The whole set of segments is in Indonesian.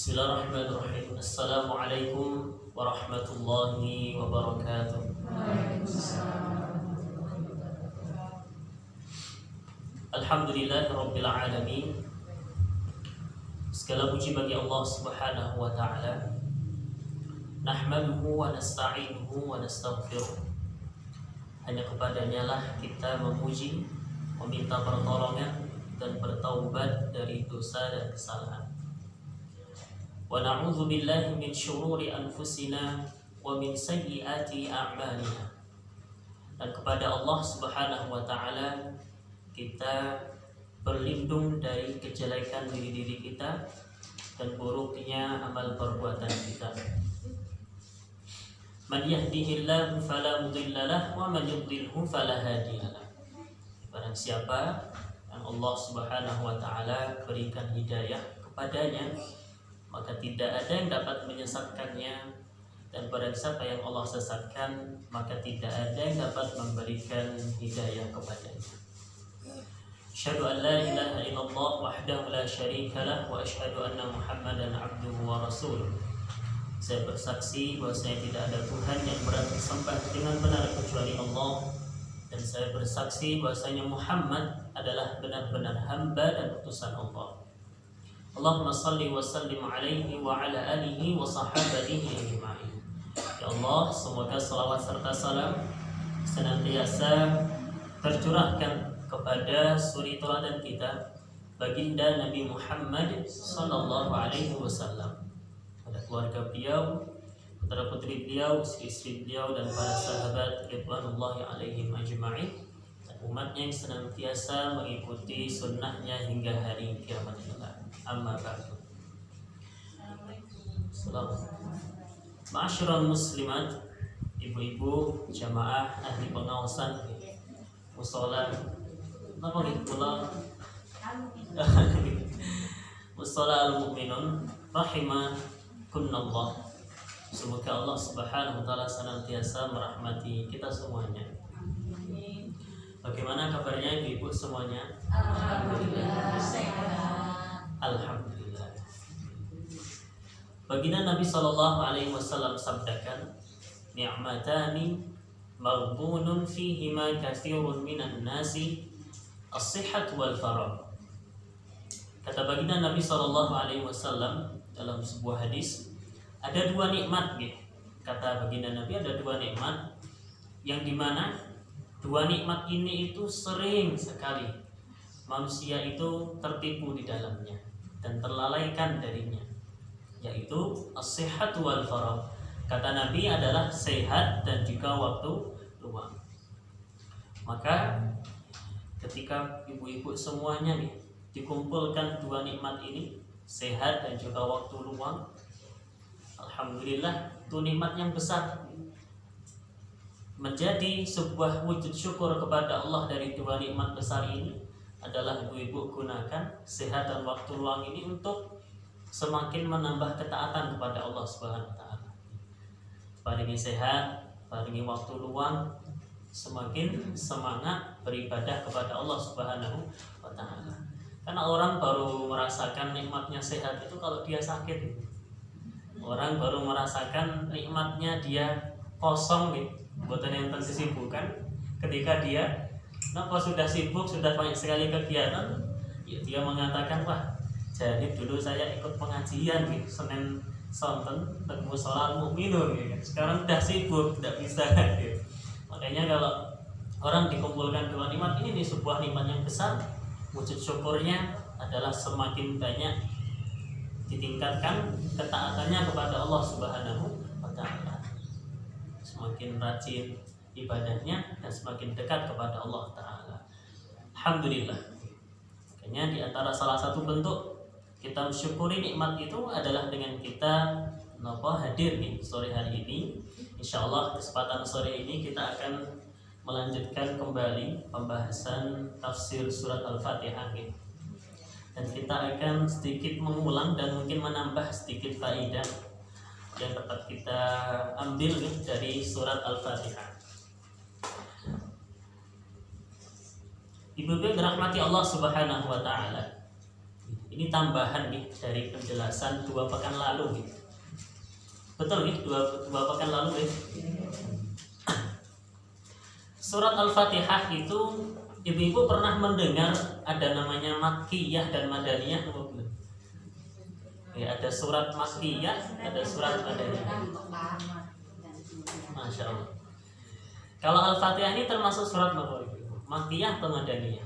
Bismillahirrahmanirrahim. Assalamualaikum warahmatullahi wabarakatuh. Alhamdulillahirabbil alamin. Segala puji bagi Allah Subhanahu wa taala. Nahmaduhu wa nasta'inuhu wa nastaghfiruh. Hanya kepadanya lah kita memuji, meminta pertolongan dan bertaubat dari dosa dan kesalahan. Wa na'udzu billahi min syururi anfusina wa min sayyiati a'malina. Dan kepada Allah Subhanahu wa taala kita berlindung dari kejelekan diri kita dan buruknya amal perbuatan kita. Man yahdihillahu fala mudhillalah wa man yudlilhu fala hadiyalah. Barang siapa yang Allah Subhanahu wa taala berikan hidayah kepadanya, maka tidak ada yang dapat menyesatkannya, dan barang siapa yang Allah sesatkan, maka tidak ada yang dapat memberikan hidayah kepadanya. Asyhadu an la ilaha illallah wahdahu la syarika lah wa asyhadu anna Muhammadan abduhu wa rasuluh. Saya bersaksi bahwa saya tidak ada Tuhan yang berhak disembah dengan benar kecuali Allah, dan saya bersaksi bahwasanya Muhammad adalah benar-benar hamba dan utusan Allah. Allahumma salli wa sallim alaihi wa ala alihi wa sahabatihi ajma'in. Ya Allah, semoga salawat serta salam senantiasa tercurahkan kepada suri teladan kita, baginda Nabi Muhammad sallallahu alaihi wasallam, pada keluarga beliau, putra putri beliau, istri beliau, dan para sahabat ridwanullahi alaihim ajma'in, dan umatnya yang senantiasa mengikuti sunnahnya hingga hari kiamat kelak. Amma ba'du. Ma'asyiral muslimat, ibu-ibu jamaah ahli pengawasan mushola, apa gitu pula mushola al-mu'minun rahimakumullah. Semoga Allah Subhanahu wa taala senantiasa merahmati kita semuanya. Bagaimana kabarnya ibu-ibu semuanya? Alhamdulillah sehat. Alhamdulillah. Baginda Nabi sallallahu alaihi wasallam sabdakan, ni'matani maghbunun fihima katsirun minan nasi, as-sihhat wal faragh. Kata baginda Nabi sallallahu alaihi wasallam dalam sebuah hadis, ada dua nikmat gitu. Kata baginda Nabi, ada dua nikmat yang dimana dua nikmat ini itu sering sekali manusia itu tertipu di dalamnya dan terlalaikan darinya, yaitu as-sihhat wal faragh. Kata Nabi adalah sehat dan juga waktu luang. Maka ketika ibu-ibu semuanya nih dikumpulkan dua nikmat ini, sehat dan juga waktu luang, alhamdulillah, itu nikmat yang besar. Menjadi sebuah wujud syukur kepada Allah dari dua nikmat besar ini adalah ibu-ibu gunakan sehat dan waktu luang ini untuk semakin menambah ketaatan kepada Allah Subhanahu wa taala. Paringi sehat, paringi waktu luang, semakin semangat beribadah kepada Allah Subhanahu wa taala. Karena orang baru merasakan nikmatnya sehat itu kalau dia sakit. Orang baru merasakan nikmatnya dia kosong gitu, buatan yang tersibukkan. Ketika dia sudah sibuk, sudah banyak sekali kegiatan, ya dia mengatakan, wah, jadi dulu saya ikut pengajian gitu, Senin sonten ketemu sholat mukminun gitu. Sekarang udah sibuk, tidak bisa gitu. Makanya kalau orang dikumpulkan dua nikmat ini, sebuah nikmat yang besar, wujud syukurnya adalah semakin banyak ditingkatkan ketaatannya kepada Allah Subhanahu wa taala. Semakin rajin ibadahnya dan semakin dekat kepada Allah taala. Alhamdulillah. Makanya di antara salah satu bentuk kita mensyukuri nikmat itu adalah dengan kita hadir nih sore hari ini. Insyaallah kesempatan sore ini kita akan melanjutkan kembali pembahasan tafsir surat Al-Fatihah gitu. Dan kita akan sedikit mengulang dan mungkin menambah sedikit faedah yang dapat kita ambil nih dari surat Al-Fatihah. Ibu-ibu dirahmati Allah Subhanahu wa taala. Ini tambahan nih dari penjelasan 2 pekan lalu nih. Betul nih, dua pekan lalu nih. Surat Al-Fatihah itu ibu-ibu pernah mendengar ada namanya Makkiyah dan Madaniyah? Ya, ada surat Makkiyah, ada surat Madaniyah. Masya Allah. Kalau Al-Fatihah ini termasuk surat apa? Makkiyah atau Madaniyah?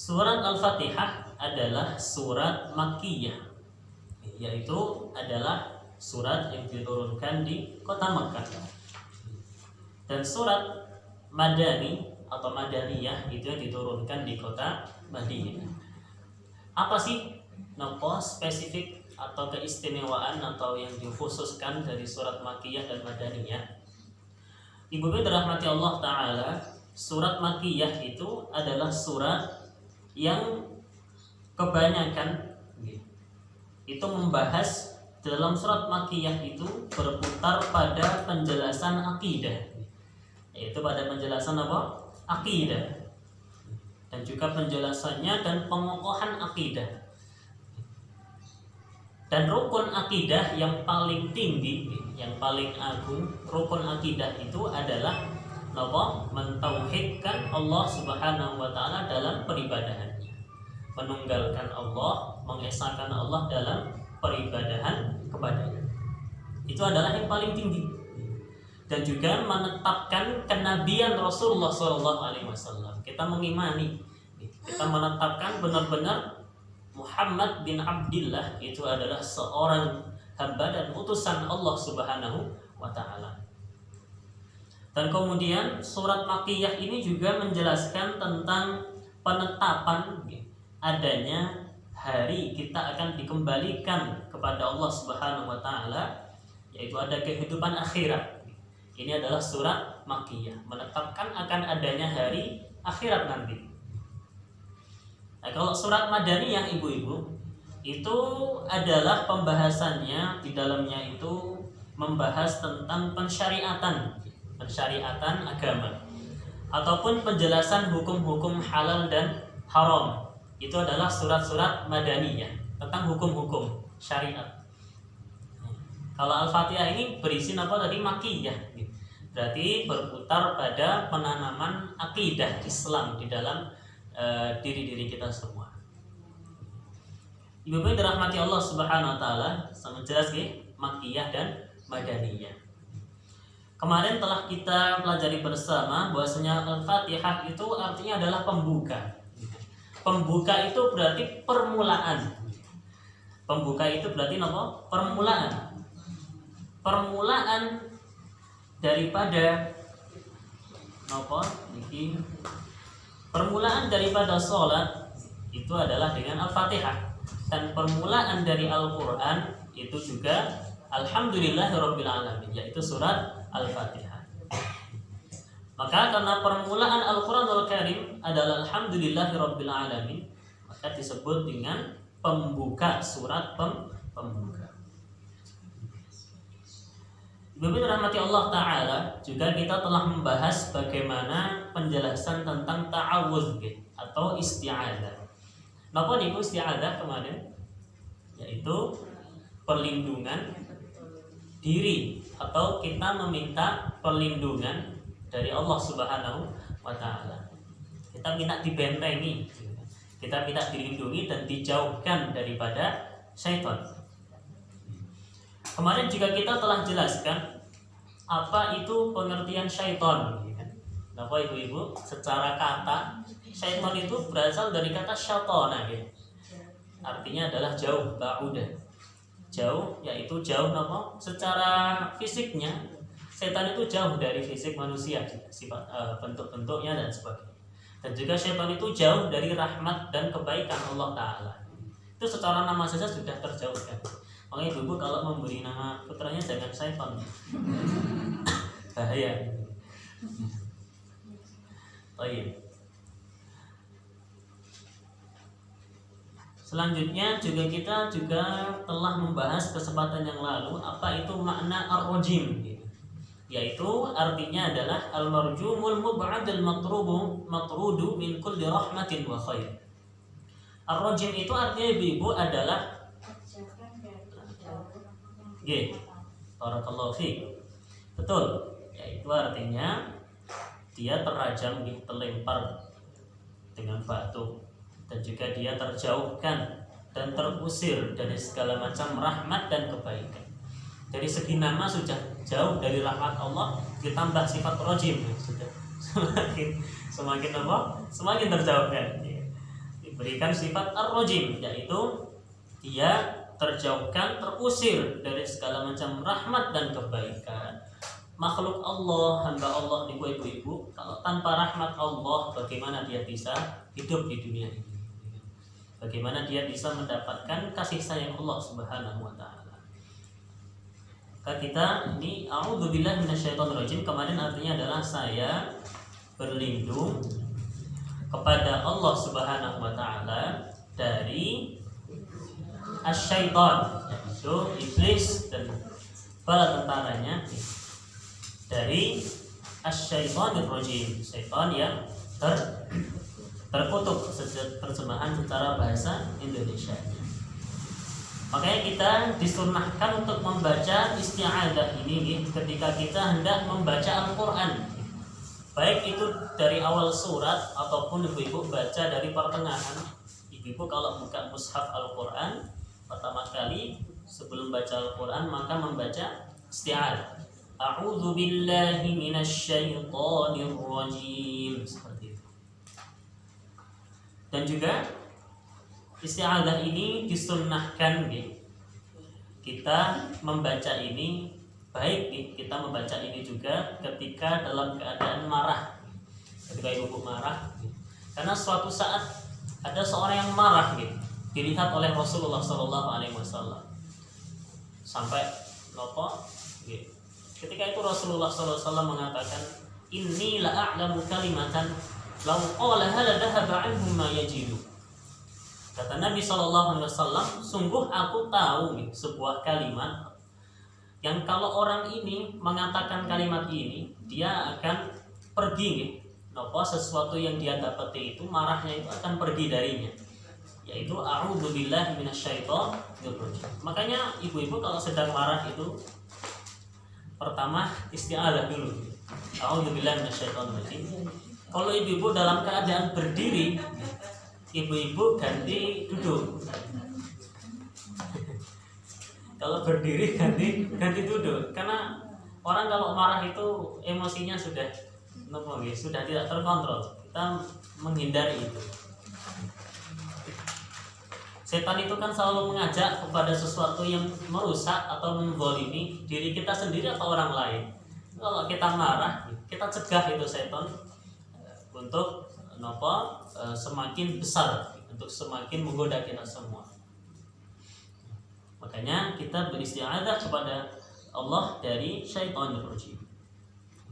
Surat Al-Fatihah adalah surat Makkiyah, yaitu adalah surat yang diturunkan di kota Makkah. Dan surat Madani atau Madaniyah itu yang diturunkan di kota Madinah. Apa sih nopo spesifik atau keistimewaan atau yang dikhususkan dari surat Makkiyah dan Madaniyah? Ibu-ibu dirahmati Allah Ta'ala, surat Makkiyah itu adalah surat yang kebanyakan itu membahas dalam surat Makkiyah itu berputar pada penjelasan akidah, yaitu pada penjelasan apa? Akidah, dan juga penjelasannya dan pengokohan akidah. Dan rukun akidah yang paling tinggi, yang paling agung, rukun akidah itu adalah mentauhidkan Allah Subhanahu wa Ta'ala dalam peribadahannya, menunggalkan Allah, mengesahkan Allah dalam peribadahan kepadanya. Itu adalah yang paling tinggi. Dan juga menetapkan kenabian Rasulullah SAW. Kita mengimani, kita menetapkan benar-benar Muhammad bin Abdillah itu adalah seorang hamba dan utusan Allah Subhanahu wa Ta'ala. Dan kemudian surat Makkiyah ini juga menjelaskan tentang penetapan adanya hari kita akan dikembalikan kepada Allah Subhanahu wa Ta'ala, yaitu ada kehidupan akhirat. Ini adalah surat Makkiyah, menetapkan akan adanya hari akhirat nanti. Nah, kalau surat Madaniyah ibu-ibu, itu adalah pembahasannya di dalamnya itu membahas tentang pensyariatan agama ataupun penjelasan hukum-hukum halal dan haram. Itu adalah surat-surat Madaniyah tentang hukum-hukum syariat. Kalau Al-Fatihah ini berisi apa tadi? Makkiyah. Berarti berputar pada penanaman akidah Islam di dalam diri-diri kita semua. Ibu-ibu dirahmati Allah Subhanahu wa Ta'ala, sama jelas Makkiyah dan Madaniyah. Kemarin telah kita pelajari bersama bahwasanya Al-Fatihah itu artinya adalah pembuka. Pembuka itu berarti permulaan. Pembuka itu berarti apa? Permulaan. Permulaan daripada apa? Permulaan daripada sholat itu adalah dengan Al-Fatihah. Dan permulaan dari Al-Quran itu juga Alhamdulillahirabbil alamin, yaitu surat Al-Fatihah. Maka karena permulaan Al-Quranul Karim adalah Alhamdulillahirabbil alamin, maka disebut dengan pembuka, surat pembuka. Ibu-ibu rahmati Allah Ta'ala, juga kita telah membahas bagaimana penjelasan tentang ta'awudz atau isti'adzah. Napa niku isti'adzah kemarin? Yaitu perlindungan diri atau kita meminta perlindungan dari Allah Subhanahu wa Ta'ala. Kita minta dibentengi, kita minta dilindungi dan dijauhkan daripada syaitan. Kemarin juga kita telah jelaskan apa itu pengertian syaitan. Kenapa ibu-ibu? Secara kata syaitan itu berasal dari kata syaitana, artinya adalah jauh, ba'udah. Jauh, yaitu jauh apa? Secara fisiknya setan itu jauh dari fisik manusia, sifat bentuk-bentuknya dan sebagainya. Dan juga setan itu jauh dari rahmat dan kebaikan Allah Ta'ala. Itu secara nama saja sudah terjauhkan. Makanya ibu kalau memberi nama putranya jangan setan, bahaya. Baik. Selanjutnya juga kita telah membahas kesempatan yang lalu apa itu makna ar-rajim. yaitu artinya adalah al-marjumul mub'adul matrudu min kulli rahmatin wa khair. Ar-rajim itu artinya ibu-ibu adalah barakallahu fiik. Betul. Yaitu artinya dia terrajam, terlempar dengan batu, dan juga dia terjauhkan dan terusir dari segala macam rahmat dan kebaikan. Dari segi nama sudah jauh dari rahmat Allah, ditambah sifat rajim, sudah semakin apa? Semakin terjauhkan. Diberikan sifat ar-rajim, yaitu dia terjauhkan, terusir dari segala macam rahmat dan kebaikan. Makhluk Allah, hamba Allah, ibu-ibu, kalau tanpa rahmat Allah, bagaimana dia bisa hidup di dunia ini? Bagaimana dia bisa mendapatkan kasih sayang Allah Subhanahu wa Ta'ala? Maka kita ini a'udzubillahi minasyaitonirrajim, kemarin artinya adalah saya berlindung kepada Allah Subhanahu wa Ta'ala dari asyaiton, yaitu iblis dan bala tentaranya, dari asyaitonir rajim, syaitan yang terkutuk, terjemahan secara bahasa Indonesia. Makanya kita disunnahkan untuk membaca isti'adzah ini ketika kita hendak membaca Al-Quran, baik itu dari awal surat ataupun ibu-ibu baca dari pertengahan. Ibu-ibu kalau buka mushaf Al-Quran pertama kali sebelum baca Al-Quran maka membaca isti'adzah. A'udzu billahi minasyaitonir rajim, seperti itu. Dan juga isti'adzah ini disunnahkan kita membaca ini, baik kita membaca ini juga ketika dalam keadaan marah, ketika ibu marah, karena suatu saat ada seorang yang marah dilihat oleh Rasulullah SAW sampai nopo ketika itu Rasulullah SAW mengatakan, inni la'a'lamu kalimatan law qalaha la dhahaba anhum ma yajidu. Kata Nabi SAW, sungguh aku tahu sebuah kalimat yang kalau orang ini mengatakan kalimat ini, dia akan pergi sesuatu yang dia dapati itu, marahnya itu akan pergi darinya, yaitu a'udzubillahi minasyaitonir rajim. Makanya ibu-ibu kalau sedang marah itu pertama isti'adzah dulu, a'udzubillahi minasyaitonir rajim. Kalau ibu-ibu dalam keadaan berdiri, ibu-ibu ganti duduk. Kalau berdiri ganti duduk, karena orang kalau marah itu emosinya sudah tidak terkontrol. Kita menghindari itu. Setan itu kan selalu mengajak kepada sesuatu yang merusak atau menzalimi diri kita sendiri atau orang lain. Kalau kita marah, kita cegah itu setan untuk semakin besar, untuk semakin menggoda kita semua. Makanya kita beristi'adzah kepada Allah dari syaitanir rajim.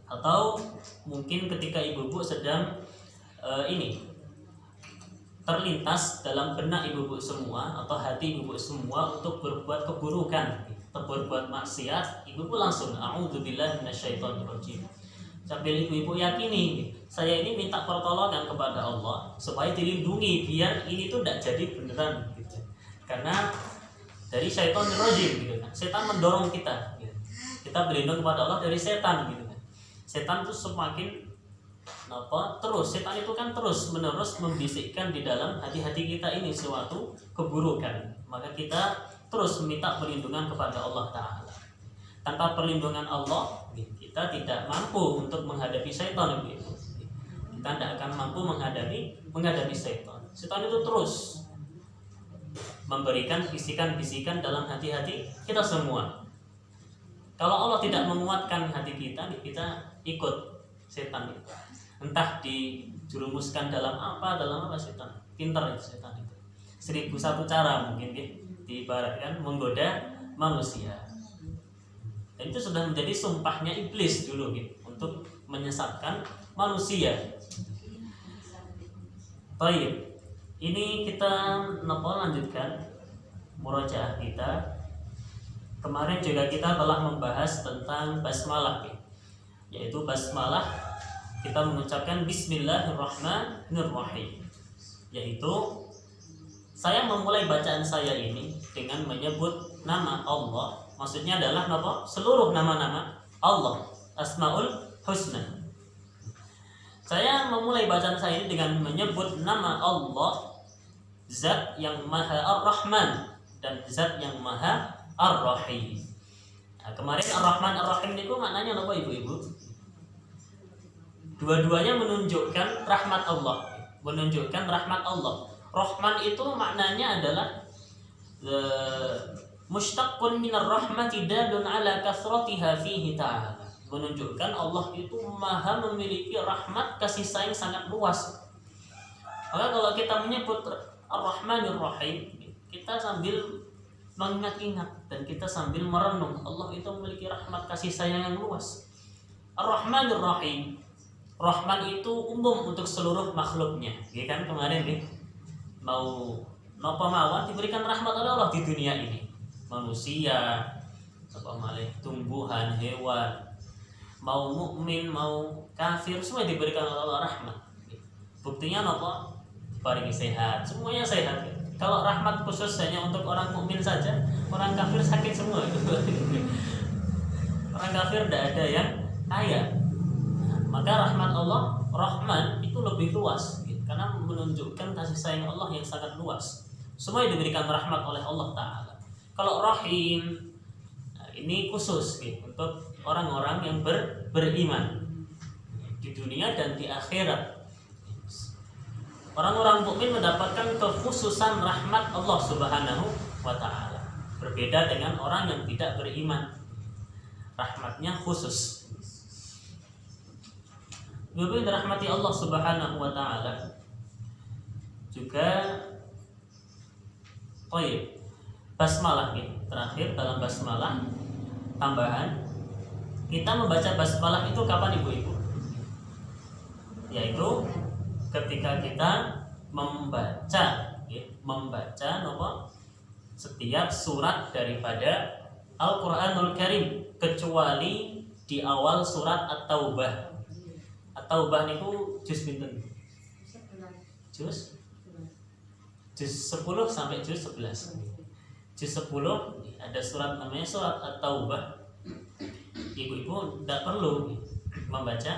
Atau mungkin ketika ibu-ibu sedang terlintas dalam benak ibu-ibu semua atau hati ibu-ibu semua untuk berbuat keburukan atau berbuat maksiat, ibu-ibu langsung a'udzubillahi minasyaitonir rajim. Sambil ibu-ibu yakini, saya ini minta pertolongan kepada Allah supaya dilindungi biar ini tuh tidak jadi beneran karena dari syaitonir rajim setan mendorong kita kita berlindung kepada Allah dari setan setan itu semakin setan itu kan terus menerus membisikkan di dalam hati-hati kita ini suatu keburukan, maka kita terus meminta perlindungan kepada Allah Ta'ala. Tanpa perlindungan Allah kita tidak mampu untuk menghadapi setan kita tidak akan mampu menghadapi setan. Setan itu terus memberikan bisikan-bisikan dalam hati-hati kita semua. Kalau Allah tidak menguatkan hati kita ikut setan itu. Entah dijerumuskan dalam apa setan. Pintar itu setan itu. 1001 cara mungkin diibaratkan menggoda manusia. Dan itu sudah menjadi sumpahnya iblis dulu untuk menyesatkan manusia. Baik, ini kita lanjutkan murojaah kita. Kemarin juga kita telah membahas tentang basmalah. yaitu basmalah, kita mengucapkan Bismillahirrahmanirrahim, yaitu saya memulai bacaan saya ini dengan menyebut nama Allah. Maksudnya adalah apa? Seluruh nama-nama Allah, Asmaul Husna. Saya memulai bacaan saya ini dengan menyebut nama Allah, Zat yang Maha Ar-Rahman dan Zat yang Maha Ar-Rahim. Nah, kemarin Ar-Rahman Ar-Rahim itu maknanya apa ibu-ibu? Dua-duanya menunjukkan rahmat Allah, menunjukkan rahmat Allah. Rahman itu maknanya adalah mustaqqun minar rahmati dalun ala kasratiha fihi ta'ala, menunjukkan Allah itu maha memiliki rahmat kasih sayang sangat luas. Maka kalau kita menyebut Ar-Rahmanir Rahim, kita sambil mengingat-ingat dan kita sambil merenung Allah itu memiliki rahmat kasih sayang yang luas. Ar-Rahmanir Rahim, Rahman itu umum untuk seluruh makhluknya, ya kan? Kemarin nih, mau napa mawon diberikan rahmat oleh Allah di dunia ini. Manusia, tumbuhan, hewan, mau mukmin, mau kafir, semua diberikan oleh Allah rahmat. Buktinya napa? Paringi sehat, semuanya sehat. Kalau rahmat khusus hanya untuk orang mukmin saja, orang kafir sakit semua. Orang kafir tidak ada yang kaya. Maka rahmat Allah, Rahman itu lebih luas, karena menunjukkan kasih sayang Allah yang sangat luas. Semua diberikan rahmat oleh Allah Ta'ala. Kalau Rahim, ini khusus untuk orang-orang yang beriman di dunia dan di akhirat. Orang-orang mukmin mendapatkan kekhususan rahmat Allah Subhanahu wa Ta'ala, berbeda dengan orang yang tidak beriman. Rahmatnya khusus. Juga dirahmati Allah Subhanahu wa Ta'ala. Juga basmalah terakhir dalam basmalah tambahan, kita membaca basmalah itu kapan ibu-ibu? Yaitu ketika kita membaca setiap surat daripada Al-Quranul Karim, kecuali di awal surat At-Taubah. At-Taubah itu juz pinten? Juz 10 sampai juz 11. Juz 10 ada surat namanya surat At-Taubah. Ibu-ibu tidak perlu membaca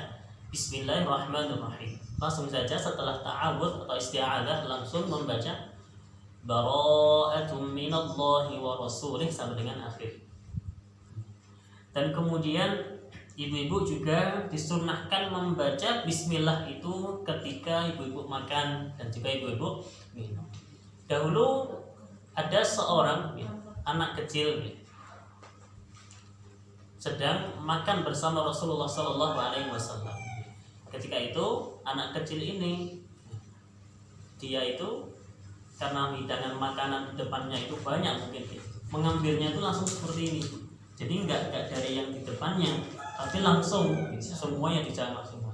Bismillahirrahmanirrahim. Langsung saja setelah ta'awudz atau isti'adzah langsung membaca Bara'atum minallahi wa rasulih sampai dengan akhir. Dan kemudian ibu-ibu juga disunnahkan membaca bismillah itu ketika ibu-ibu makan dan juga ibu-ibu minum. Dahulu ada seorang anak kecil sedang makan bersama Rasulullah SAW. Ketika itu anak kecil ini, dia itu karena hidangan makanan di depannya itu banyak, mungkin mengambilnya itu langsung seperti ini. Jadi enggak dari yang di depannya, tapi langsung semuanya dijamak semua.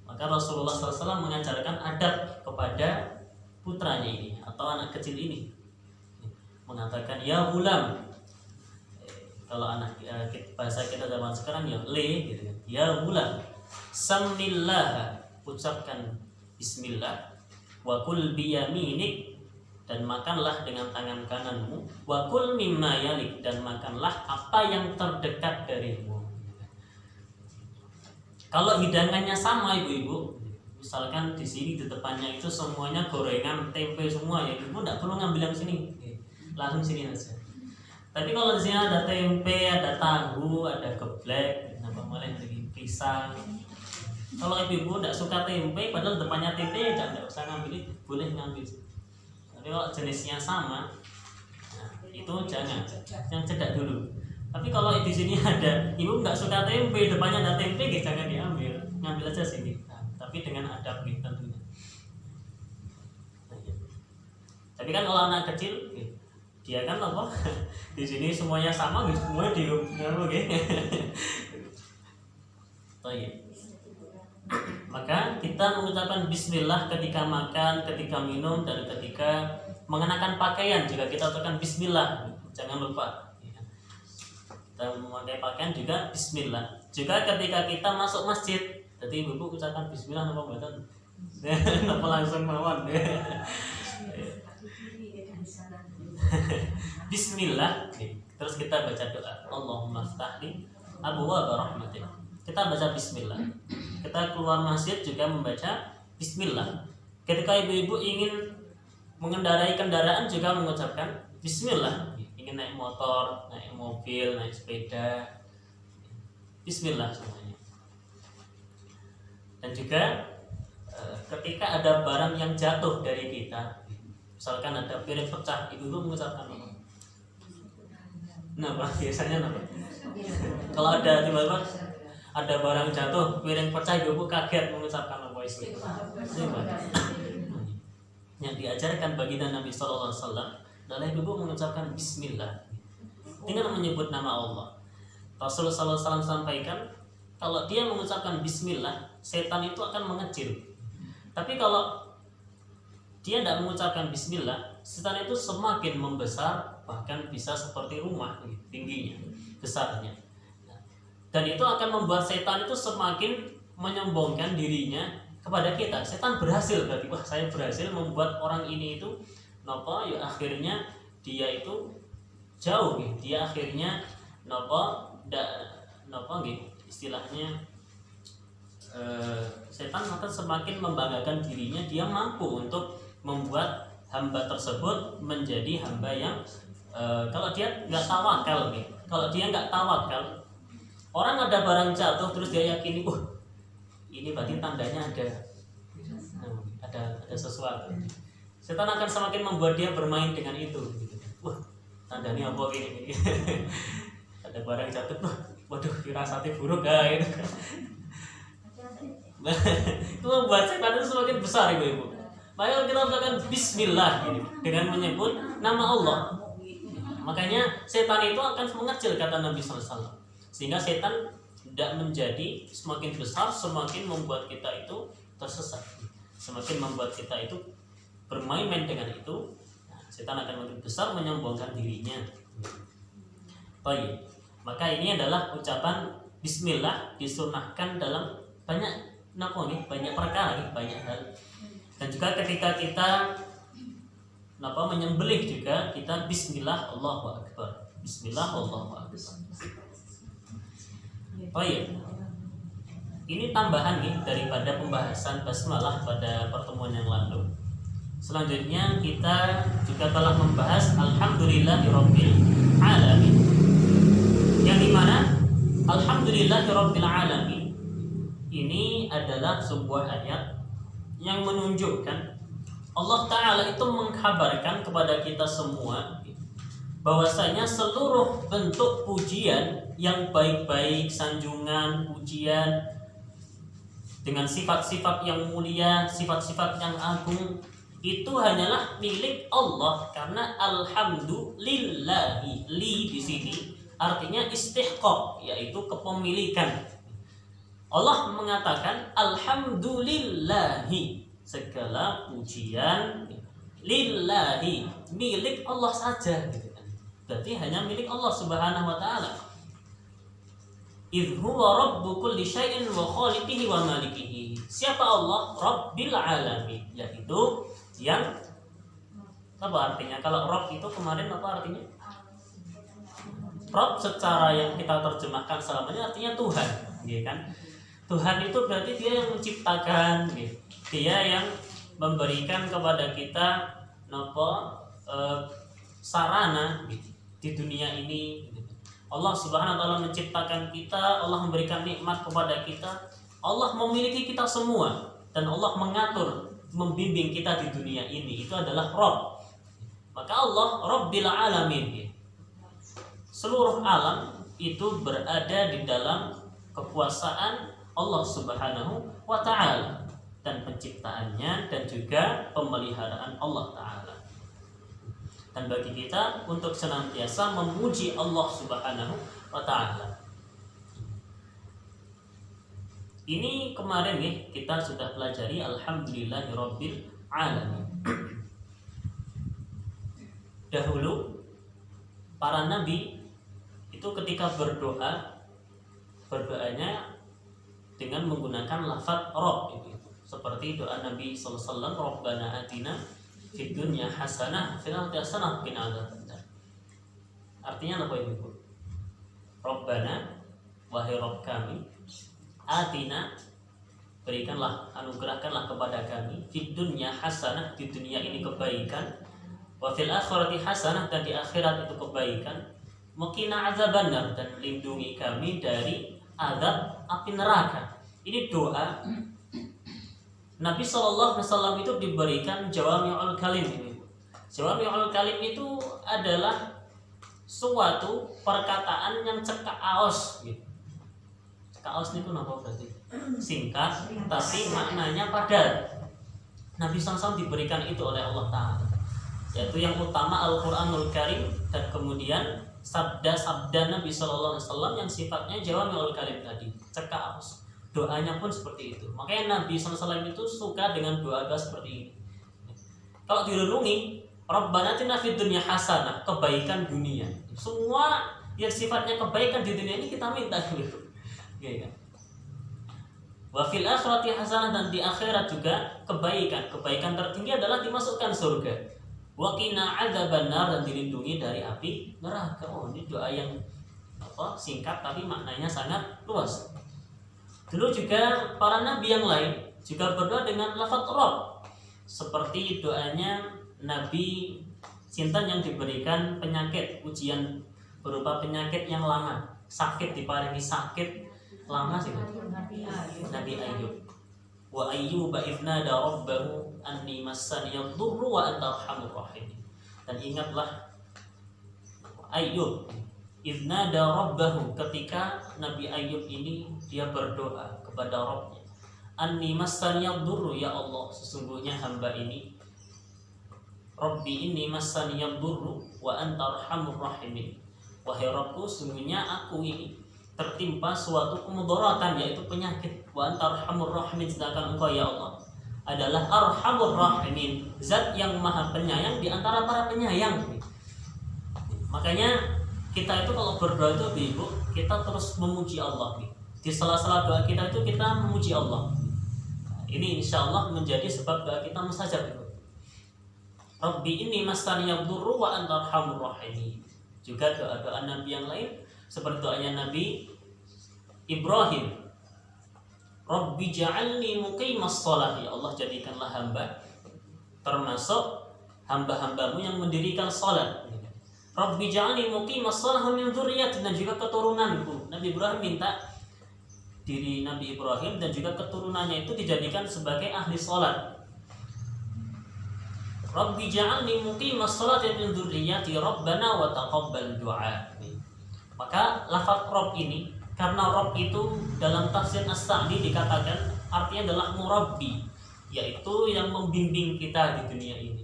Maka Rasulullah SAW mengajarkan adab kepada putranya ini atau anak kecil ini, mengatakan ya gulam. Kalau anak bahasa kita zaman sekarang ya le gitu kan. Ya gulam, samillah, ucapkan bismillah, wa kul biyaminik, dan makanlah dengan tangan kananmu, wa kul mimma yalik, dan makanlah apa yang terdekat darimu. Kalau hidangannya sama ibu-ibu, misalkan di sini di depannya itu semuanya gorengan, tempe semua, ya ibu tidak perlu ngambil yang sini, langsung sini aja. Tapi kalau di sini ada tempe, ada tahu, ada geblek, mulai dari pisang. Kalau ibu tidak suka tempe, padahal depannya tempe, ya tidak usah ngambil itu, boleh ngambil. Tapi kalau jenisnya sama, nah, itu jangan, yang cedak dulu. Tapi kalau di sini ada ibu nggak suka tempe, depannya ada tempe, jangan diambil, ngambil aja sini. Nah, tapi dengan adab tentunya. Tapi kan kalau anak kecil, dia kan apa? Di sini semuanya sama, semuanya diambil, Maka kita mengucapkan bismillah ketika makan, ketika minum, dan ketika mengenakan pakaian. Jika kita ucapkan bismillah, jangan lupa. Kita memakai pakaian juga bismillah. Juga ketika kita masuk masjid, jadi ibu ucapkan bismillah napa mboten? Napa langsung mawon? Bismillah. Terus kita baca doa, Allahumma ftahli abwaaba rahmatik. Kita baca bismillah. Kita keluar masjid juga membaca bismillah. Ketika ibu-ibu ingin mengendarai kendaraan juga mengucapkan bismillah. Ingin naik motor, naik mobil, naik sepeda, bismillah semuanya. Dan juga ketika ada barang yang jatuh dari kita, misalkan ada piring pecah, ibu-ibu mengucapkan apa? Nah, biasanya apa? Kalau ada tiba-tiba ada barang jatuh, piring pecah, ibu kaget mengucapkan apa istighfar. Yang diajarkan baginda Nabi Sallallahu Alaihi Wasallam adalah ibu mengucapkan bismillah dengan menyebut nama Allah. Rasulullah Sallallahu Alaihi Wasallam sampaikan kalau dia mengucapkan bismillah, setan itu akan mengecil. Tapi kalau dia tidak mengucapkan bismillah, setan itu semakin membesar, bahkan bisa seperti rumah tingginya, besarnya. Dan itu akan membuat setan itu semakin menyombongkan dirinya kepada kita. Setan berhasil berarti, wah saya berhasil membuat orang ini itu napa ya akhirnya dia itu jauh gitu. Dia akhirnya napa gitu istilahnya setan akan semakin membanggakan dirinya, dia mampu untuk membuat hamba tersebut menjadi hamba yang kalau dia nggak tawakal gitu. Kalau dia nggak tawakal, orang ada barang jatuh terus dia yakini, ini berarti tandanya ada sesuatu. Setan akan semakin membuat dia bermain dengan itu. Tandanya apa ini? Ada barang jatuh, waduh, firasatnya buruk gitu. Itu membuat setan itu semakin besar, ibu-ibu. Maka kita melakukan bismillah gitu, dengan menyebut nama Allah. Makanya setan itu akan mengecil, kata Nabi Sallallahu Alaihi Wasallam. Sehingga setan tidak menjadi semakin besar, semakin membuat kita itu tersesat, semakin membuat kita itu bermain-main dengan itu. Setan akan makin besar, menyombongkan dirinya. Baik, maka ini adalah ucapan bismillah disunahkan dalam banyak perkara, banyak hal. Dan juga ketika kita menyembelih juga kita bismillah Allahu akbar. Bismillah Allahu akbar. Oh iya, ini tambahan nih daripada pembahasan basmalah pada pertemuan yang lalu. Selanjutnya kita juga telah membahas alhamdulillahirabbil alamin. Yang dimana alhamdulillahirabbil alamin ini adalah sebuah ayat yang menunjukkan Allah Ta'ala itu mengkabarkan kepada kita semua bahwasanya seluruh bentuk pujian yang baik-baik, sanjungan, pujian dengan sifat-sifat yang mulia, sifat-sifat yang agung, itu hanyalah milik Allah. Karena alhamdulillahi, li di sini artinya istihqaq, yaitu kepemilikan. Allah mengatakan alhamdulillahi, segala pujian lillahi, milik Allah saja. Berarti hanya milik Allah Subhanahu wa taala. Idh huwa rabbu kulli syai'in wa khaliqihi wa malikihi. Siapa Allah? Rabbil alamin, yaitu yang apa artinya? Kalau Rabb itu kemarin apa artinya? Rabb secara yang kita terjemahkan selamanya artinya Tuhan, gitu kan? Tuhan itu berarti dia yang menciptakan, gitu. Dia yang memberikan kepada kita sarana gitu, di dunia ini. Allah Subhanahu wa taala menciptakan kita, Allah memberikan nikmat kepada kita, Allah memiliki kita semua, dan Allah mengatur, membimbing kita di dunia ini. Itu adalah Rabb. Maka Allah Rabbil alamin. Seluruh alam itu berada di dalam kekuasaan Allah Subhanahu wa taala, dan penciptaannya dan juga pemeliharaan Allah Ta'ala. Dan bagi kita untuk senantiasa memuji Allah Subhanahu wa Ta'ala. Ini kemarin nih kita sudah pelajari alhamdulillahirabbil alamin. Dahulu para nabi itu ketika berdoa berdoanya dengan menggunakan lafaz Rabb itu. Seperti doa Nabi sallallahu alaihi wasallam, Rabbana atina fid dunya hasanah fil akhirati hasanah wa qina adzabannar. Artinya apa Ibu? Rabbana, wahai Rabb kami, atina, berikanlah, anugerahkanlah kepada kami, fid dunya hasanah, di dunia ini kebaikan, wa fil akhirati hasanah, dan di akhirat itu kebaikan, wa qina adzabannar, dan lindungi kami dari azab api neraka. Ini doa Nabi SAW itu diberikan Jawami'ul Kalim ini. Jawami'ul Kalim itu adalah suatu perkataan yang cekak aos gitu. Cekak aos itu apa berarti? Singkat tapi maknanya padat. Nabi SAW diberikan itu oleh Allah Ta'ala, yaitu yang utama Al-Quranul Karim, dan kemudian sabda-sabda Nabi SAW yang sifatnya Jawami'ul Kalim tadi, cekak aos. Doanya pun seperti itu. Makanya Nabi SAW itu suka dengan doa-doa seperti ini. Kalau direnungi, Rabbana atina fid dunya hasanah, kebaikan dunia. Semua yang sifatnya kebaikan di dunia ini kita minta gitu. Ya, kan? Wa fil akhirati hasanah, dan di akhirat juga kebaikan. Kebaikan tertinggi adalah dimasukkan surga. Wa qina adzabannar, dan dilindungi dari api neraka. Oh, ini doa yang singkat tapi maknanya sangat luas. Dulu juga para nabi yang lain juga berdoa dengan lafaz Rabb, seperti doanya Nabi Sinten yang diberikan penyakit, ujian berupa penyakit yang lama, sakit, diparingi sakit lama sih. Nabi Ayyub. Wa Ayyuba idh nada rabbahu anni massani yadhurru wa anta arhamur rahimin. Dan ingatlah Ayyub idh nada rabbahu, ketika Nabi Ayyub ini dia berdoa kepada Rabbnya, anni massani yadhurru, ya Allah, sesungguhnya hamba ini, Rabbi inni massani yadhurru wa anta arhamur rahimin, wahai Rabbku, sesungguhnya aku ini tertimpa suatu kemudaratan, yaitu penyakit, wa anta arhamur rahimin, sedangkan engkau ya Allah adalah arhamur rahimin, zat yang maha penyayang di antara para penyayang. Makanya kita itu kalau berdoa itu Ibu, kita terus memuji Allah. Di sela-sela doa kita itu kita memuji Allah. Ini insya Allah menjadi sebab doa kita mustajab. Rabbi inni massani yadhurru wa anta arhamur rahimin. Juga doa-doa Nabi yang lain seperti doanya Nabi Ibrahim. Rabbi ja'alni muqimas shalah, ya Allah jadikanlah hamba termasuk hamba-hambamu yang mendirikan salat. Rabbi ja'alni muqimas shalah min dzurriyyati, dan juga keturunanku. Nabi Ibrahim minta diri Nabi Ibrahim dan juga keturunannya itu dijadikan sebagai ahli salat. Rabbi ja'alni muqimas shalati min dzurriyyati rabbana wa taqabbal du'a. Maka lafaz Rabb ini, karena Rabb itu dalam tafsir As-Sa'di dikatakan artinya adalah murabbi, yaitu yang membimbing kita di dunia ini.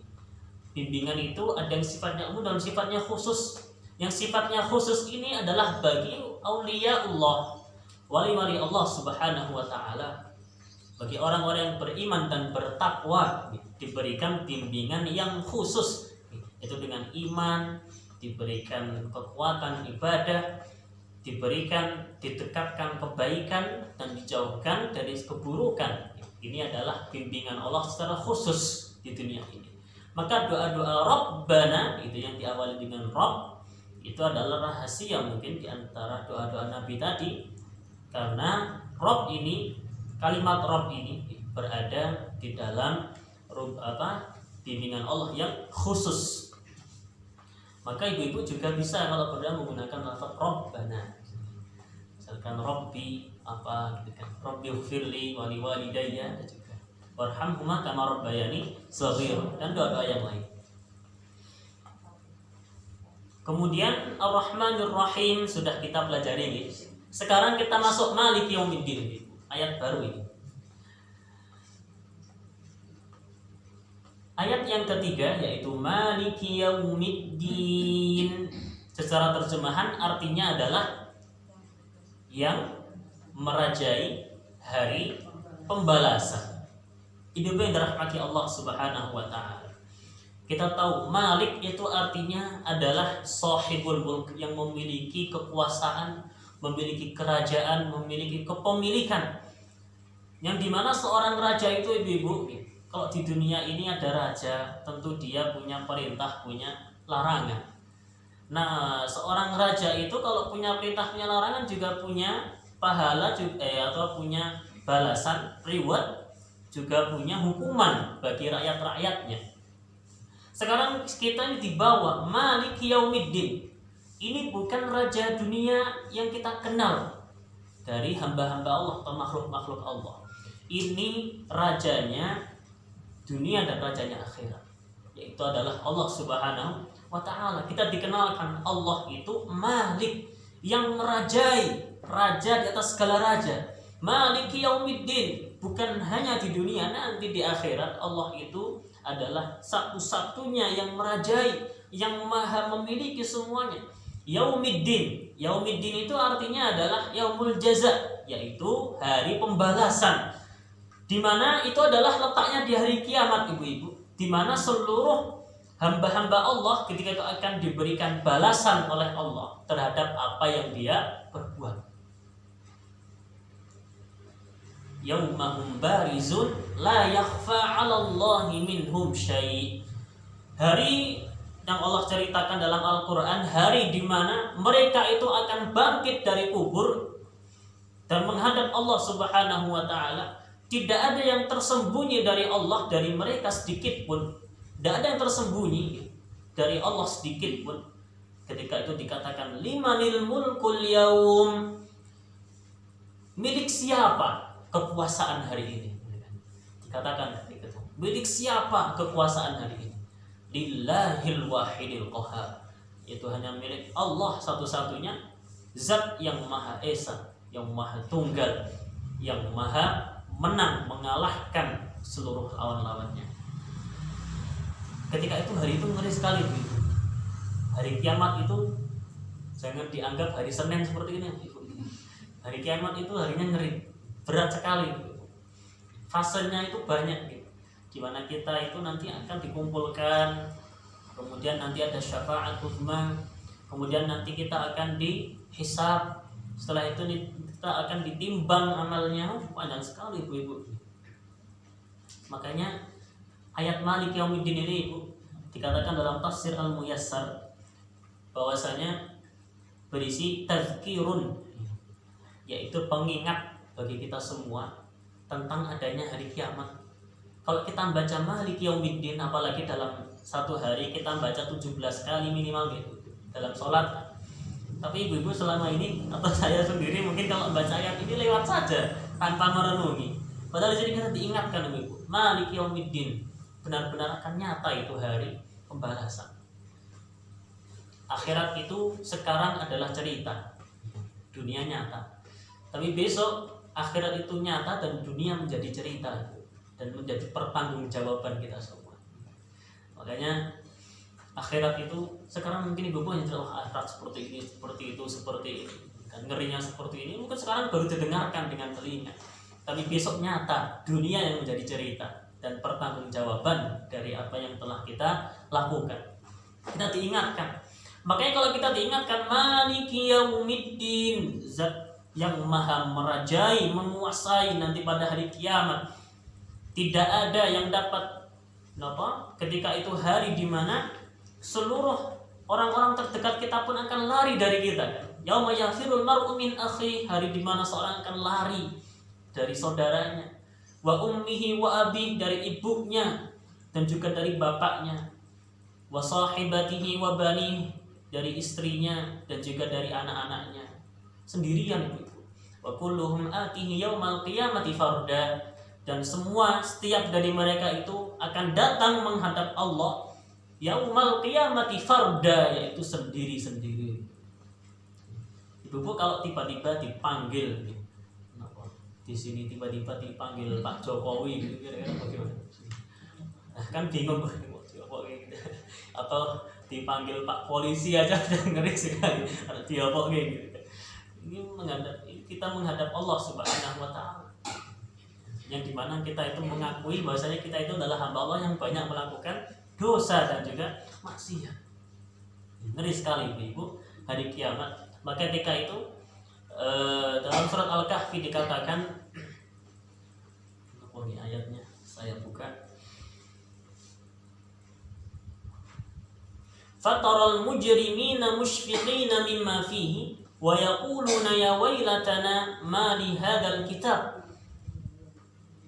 Bimbingan itu ada yang sifatnya umum dan sifatnya khusus. Yang sifatnya khusus ini adalah bagi auliya Allah, wali-wali Allah Subhanahu wa taala. Bagi orang-orang yang beriman dan bertakwa diberikan bimbingan yang khusus, itu dengan iman, diberikan kekuatan ibadah, didekatkan kebaikan dan dijauhkan dari keburukan. Ini adalah bimbingan Allah secara khusus di dunia ini. Maka doa-doa Rabbana itu yang diawali dengan Rabb itu adalah rahasia mungkin di antara doa-doa Nabi tadi, karena Rabb ini, kalimat Rabb ini berada di dalam bimbingan Allah yang khusus. Maka ibu-ibu juga bisa kalau berdoa menggunakan lafaz Rabbana. Misalkan Rabbi gitu kan, Rabbi ighfirli wa liwalidayya, juga warhamhuma kama rabbayani shaghira, dan doa-doa yang lain. Kemudian Ar-Rahmanir Rahim sudah kita pelajari, guys. Sekarang kita masuk Maliki Yaumiddin, ayat baru ini. Ayat yang ketiga yaitu Maliki Yaumiddin. Secara terjemahan artinya adalah yang merajai hari pembalasan. Ibu yang dirahmati Allah Subhanahu wa taala. Kita tahu Malik itu artinya adalah sahibul mulk, yang memiliki kekuasaan memiliki kerajaan, memiliki kepemilikan. Yang dimana seorang raja itu ibu-ibu, kalau di dunia ini ada raja, tentu dia punya perintah, punya larangan. Nah, seorang raja itu kalau punya perintah, punya larangan juga punya pahala juga, atau punya balasan, reward, juga punya hukuman bagi rakyat-rakyatnya. Sekarang kita ini dibawa Maliki Yaumiddin. Ini bukan raja dunia yang kita kenal dari hamba-hamba Allah atau makhluk-makhluk Allah. Ini rajanya dunia dan rajanya akhirat, yaitu adalah Allah Subhanahu wa ta'ala. Kita dikenalkan Allah itu Malik, yang merajai, raja di atas segala raja. Maliki Yaumiddin, bukan hanya di dunia, nanti di akhirat Allah itu adalah satu-satunya yang merajai, yang maha memiliki semuanya. Yaumiddin, Yaumiddin itu artinya adalah Yaumul Jaza, yaitu hari pembalasan, di mana itu adalah letaknya di hari kiamat ibu-ibu, di mana seluruh hamba-hamba Allah ketika itu akan diberikan balasan oleh Allah terhadap apa yang dia perbuat. Yaumahum barizun la yakhfa 'alallahi minhum syai'. Hari yang Allah ceritakan dalam Al-Quran, hari di mana mereka itu akan bangkit dari kubur dan menghadap Allah Subhanahu wa ta'ala. Tidak ada yang tersembunyi dari Allah, dari mereka sedikit pun. Tidak ada yang tersembunyi dari Allah sedikit pun. Ketika itu dikatakan limanil mulkul yaum, milik siapa kekuasaan hari ini? Dikatakan milik siapa kekuasaan hari ini? Lillahil wahidil qahar, itu hanya milik Allah satu-satunya, zat yang maha esa, yang maha tunggal, yang maha menang, mengalahkan seluruh lawan-lawannya. Ketika itu hari itu ngeri sekali Bu. Hari kiamat itu jangan dianggap hari Senin seperti ini Ibu. Hari kiamat itu harinya ngeri, berat sekali. Fasenya itu banyak gitu. Di mana kita itu nanti akan dikumpulkan, kemudian nanti ada syafaat uzma, kemudian nanti kita akan dihisab, setelah itu kita akan ditimbang amalnya. Panjang sekali ibu-ibu. Makanya ayat Malik Yaumiddin ini ibu dikatakan dalam tafsir Al-Muyassar bahwasanya berisi tazkirun, yaitu pengingat bagi kita semua tentang adanya hari kiamat. Kalau kita baca Malik Yaumiddin, apalagi dalam satu hari kita baca 17 kali minimal gitu dalam sholat. Tapi ibu-ibu selama ini atau saya sendiri mungkin kalau baca ayat ini lewat saja tanpa merenungi. Padahal di sini kita diingatkan ibu, Malik Yaumiddin, benar-benar akan nyata itu hari pembalasan. Akhirat itu sekarang adalah cerita, dunia nyata. Tapi besok akhirat itu nyata dan dunia menjadi cerita dan menjadi pertanggungjawaban kita semua. Makanya akhirat itu sekarang mungkin ibu hanya tahu akhirat seperti ini, seperti itu, seperti ini, dan ngerinya seperti ini. Mungkin sekarang baru didengarkan dengan telinga, tapi besok nyata dunia yang menjadi cerita dan pertanggungjawaban dari apa yang telah kita lakukan. Kita diingatkan. Makanya kalau kita diingatkan Maliki Yaumiddin, zat yang maha merajai, menguasai nanti pada hari kiamat. Tidak ada yang dapat ketika itu hari di mana seluruh orang-orang terdekat kita pun akan lari dari kita. Yauma yafirul mar'u min akhi, hari di mana seorang akan lari dari saudaranya. Wa ummihi wa abi, dari ibunya dan juga dari bapaknya. Wa sahibatihi wa bani, dari istrinya dan juga dari anak-anaknya. Sendirian itu. Wa kulluhum atihi yaumal qiyamati farda, dan semua setiap dari mereka itu akan datang menghadap Allah yaumal qiyamati farda, yaitu sendiri-sendiri. Ibu-ibu kalau tiba-tiba dipanggil di sini, tiba-tiba dipanggil Pak Jokowi gitu, kira-kira bagaimana? Nah, kan bingung atau dipanggil Pak Polisi aja ngeri sekali, ada diopok gitu. Ini kita menghadap Allah Subhanahu wa ta'ala, yang dimana kita itu mengakui bahwasanya kita itu adalah hamba Allah yang banyak melakukan dosa dan juga maksiat. Ngeri sekali ibu hari kiamat. Maka ketika itu Dalam surat Al-Kahfi dikatakan, apa ini ayatnya? Saya buka. Fataral mujrimina mushfiqina mimma fihi wa yaquluna ya wailatana ma li hadzal kitab.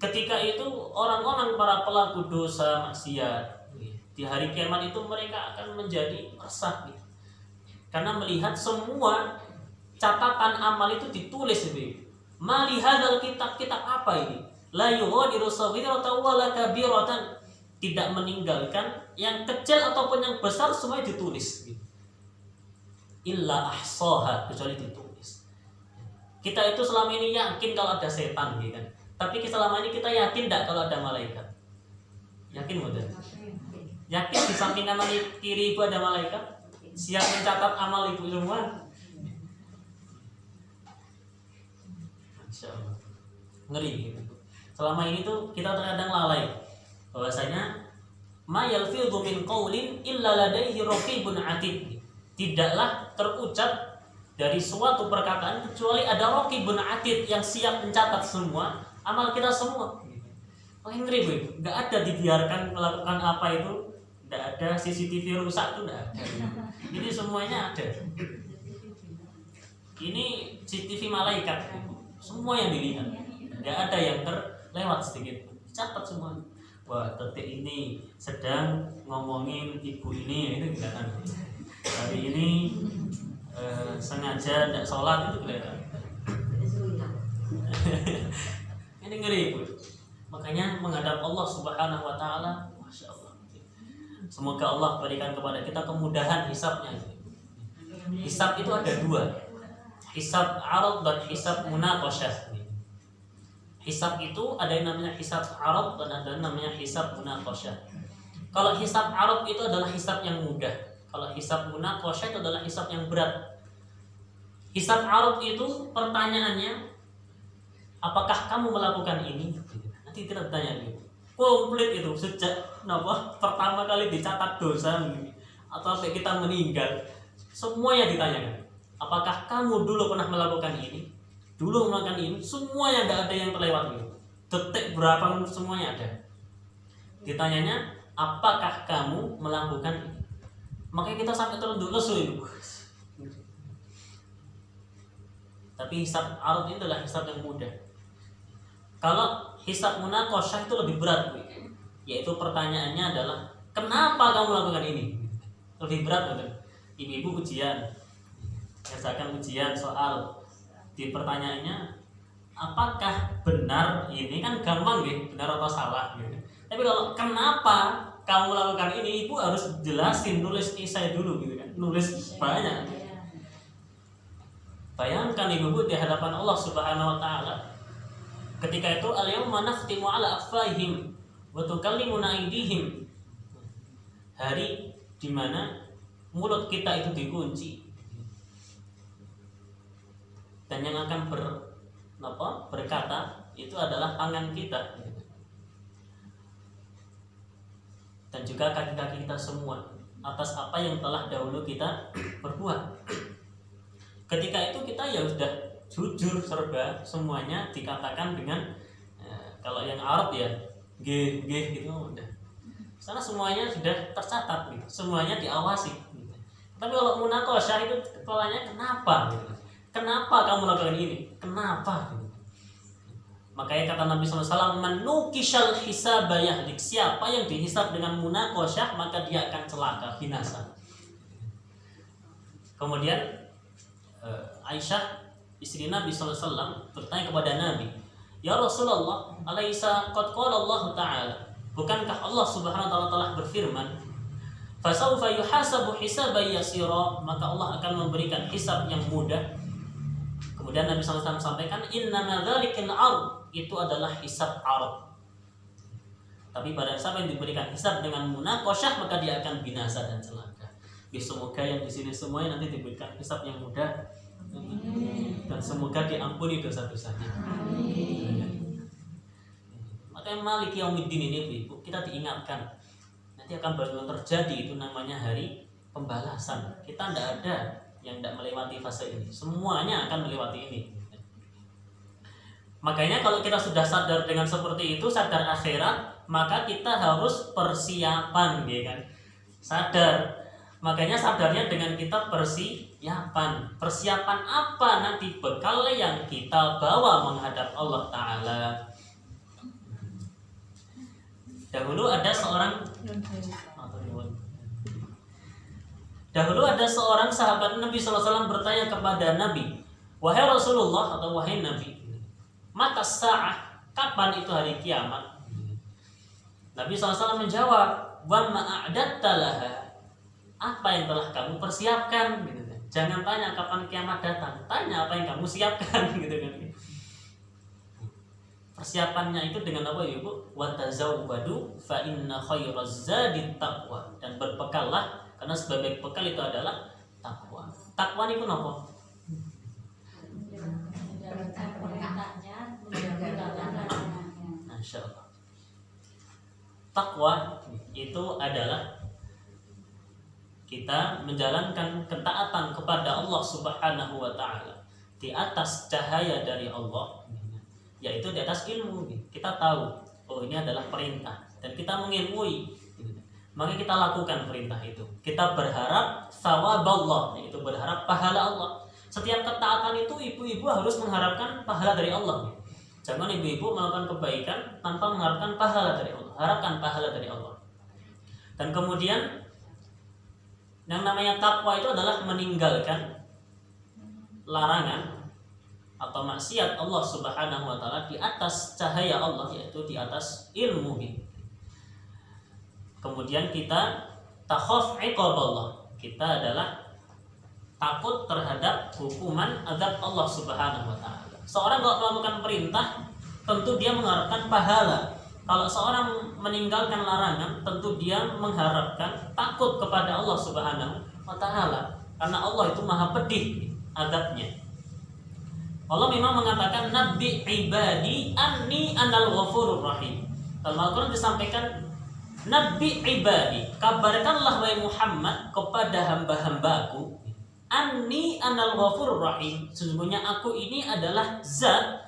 Ketika itu orang-orang para pelaku dosa maksiat di hari kiamat itu mereka akan menjadi resah karena melihat semua catatan amal itu ditulis itu. Mali hadzal kitab, kitab apa ini? La yughadiru saghiratan wala kabiratan, tidak meninggalkan yang kecil ataupun yang besar semuanya ditulis. Illa ahsaha, kecuali ditulis. Kita itu selama ini yakin kalau ada setan gitu kan. Tapi selama ini kita yakin enggak kalau ada malaikat? Yakin mudah? Yakin di samping kanan kiri ibu ada malaikat? Siap mencatat amal ibu semua? Insyaallah. Ngeri gitu. Selama ini tuh kita terkadang lalai bahwasanya ma yalfidhu min qaulin illa ladaihi raqibun atid. Tidaklah terucap dari suatu perkataan kecuali ada raqibun atid yang siap mencatat semua amal kita semua. Paling ngeri Bu. Enggak ada dibiarkan melakukan apa itu, enggak ada CCTV rusak itu enggak ada. Ini semuanya ada. Ini CCTV malaikat. Semua yang dilihat, nggak ada yang terlewat sedikit, catat semua. Wah, detik ini sedang ngomongin ibu ini, itu kelihatan. Hari ini sengaja tidak sholat, itu kelihatan. Ini ngeri Bu. Makanya menghadap Allah Subhanahu Wa Taala, masya Allah. Semoga Allah berikan kepada kita kemudahan hisabnya. Hisab itu ada dua. Hisab arad dan hisab munaqasyah. Hisab itu ada yang namanya hisab arad dan ada yang namanya hisab munaqasyah. Kalau hisab arad itu adalah hisab yang mudah. Kalau hisab munaqasyah itu adalah hisab yang berat. Hisab arad itu pertanyaannya, apakah kamu melakukan ini? Nanti kita tanya gitu. Komplit itu sejak pertama kali dicatat dosa atau sampai kita meninggal, semuanya ditanyakan. Apakah kamu dulu pernah melakukan ini? Dulu melakukan ini, semuanya tidak ada yang terlewat gitu. Detik berapa semuanya ada. Ditanyanya, apakah kamu melakukan ini? Makanya kita sampai terunduk lesu itu. Tapi hisab arad itu adalah hisab yang mudah. Kalau hisab munaqasyah itu lebih berat, yaitu pertanyaannya adalah, kenapa kamu melakukan ini? Lebih berat betul. Ibu-ibu ujian, kerjakan ujian soal, di pertanyaannya apakah benar ini, kan gampang gitu, benar atau salah gitu. Tapi kalau kenapa kamu melakukan ini, ibu harus jelasin, nulis kisah dulu gitu kan, nulis banyak. Bayangkan ibu-ibu di hadapan Allah Subhanahu Wa Taala. Ketika itu al-yawma nakhtimu ala afwahihim wa tukallimuna aydihim. Hari di mana mulut kita itu dikunci. Dan yang akan berkata itu adalah tangan kita dan juga kaki-kaki kita semua atas apa yang telah dahulu kita perbuat. Ketika itu kita ya sudah jujur serba, semuanya dikatakan dengan kalau yang Arab ya g gitu udah. Karena semuanya sudah tercatat gitu. Semuanya diawasi gitu. Tapi kalau munaqasyah itu kepalanya kenapa gitu. Kenapa kamu lakukan ini? Kenapa? Makanya kata Nabi SAW, "Manukishal hisaba yahlik." Siapa yang dihisab dengan munaqasyah maka dia akan celaka, binasa. Kemudian Aisyah istri Nabi SAW bertanya kepada Nabi, "Ya Rasulullah, alaisa qad qala Allah Ta'ala?" Bukankah Allah Subhanahu wa taala telah berfirman, "Fasawfa yuhasabu hisaban yasira." Maka Allah akan memberikan hisab yang mudah. Kemudian Nabi SAW sampaikan, "Innama dzalikal 'ard." Itu adalah hisab 'ard. Tapi pada siapa yang diberikan hisab dengan munaqasyah maka dia akan binasa dan celaka. Semoga yang di sini semuanya nanti diberikan hisab yang mudah. Dan semoga diampuni dosa-dosanya. Makanya Maliki Yaumiddin ini Ibu, kita diingatkan nanti akan baru terjadi itu namanya hari pembalasan. Kita tidak ada yang tidak melewati fase ini. Semuanya akan melewati ini. Makanya kalau kita sudah sadar dengan seperti itu, sadar akhirat, maka kita harus persiapan, ya kan? Sadar. Makanya sadarnya dengan kita persiapan. Persiapan apa nanti bekal yang kita bawa menghadap Allah Ta'ala. Dahulu ada seorang sahabat Nabi SAW bertanya kepada Nabi, wahai Rasulullah atau wahai Nabi, mata sa'ah, kapan itu hari kiamat? Nabi SAW menjawab, wa ma'a'datta laha, apa yang telah kamu persiapkan? Gitu kan. Jangan tanya kapan kiamat datang, tanya apa yang kamu siapkan, gitu kan. Persiapannya itu dengan apa ya Bu? Wa tazawwadu fa inna khairaz zadi taqwa, dan berbekallah karena sebaik bekal itu adalah takwa. Takwa niku napa? Masyaallah. Takwa itu adalah kita menjalankan ketaatan kepada Allah Subhanahu wa taala di atas cahaya dari Allah, yaitu di atas ilmu. Kita tahu oh ini adalah perintah dan kita mengilmui, maka kita lakukan perintah itu. Kita berharap thawab Allah, yaitu berharap pahala Allah. Setiap ketaatan itu ibu-ibu harus mengharapkan pahala dari Allah. Jangan ibu-ibu melakukan kebaikan tanpa mengharapkan pahala dari Allah. Harapkan pahala dari Allah. Dan kemudian yang namanya takwa itu adalah meninggalkan larangan atau maksiat Allah Subhanahu wa taala di atas cahaya Allah, yaitu di atas ilmu. Kemudian kita takhaf iqaballah. Kita adalah takut terhadap hukuman azab Allah Subhanahu wa taala. Seorang kalau melakukan perintah tentu dia mengharapkan pahala. Kalau seorang meninggalkan larangan tentu dia mengharapkan takut kepada Allah Subhanahu wa taala. Karena Allah itu Maha Pedih azabnya. Allah memang mengatakan nabi ibadi anni anal ghafurur rahim. Dalam Al-Qur'an disampaikan nabi ibadi, kabarkanlah wahai Muhammad kepada hamba-hambaku, anni anal ghafurur rahim, sesungguhnya aku ini adalah zat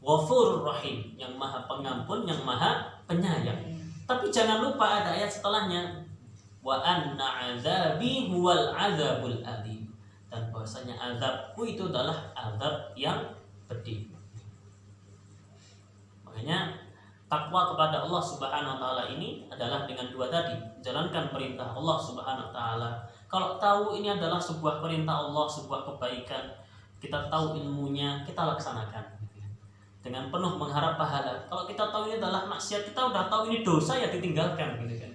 ghafurur rahim, yang maha pengampun, yang maha penyayang. Tapi jangan lupa ada ayat setelahnya, wa anna azabi huwal azabul adim, dan bahwasanya azabku itu adalah azab yang pedih. Makanya takwa kepada Allah Subhanahu wa taala ini adalah dengan dua tadi, jalankan perintah Allah Subhanahu wa taala. Kalau tahu ini adalah sebuah perintah Allah, sebuah kebaikan, kita tahu ilmunya, kita laksanakan dengan penuh mengharap pahala. Kalau kita tahu ini adalah maksiat, kita udah tahu ini dosa, ya ditinggalkan gitu kan.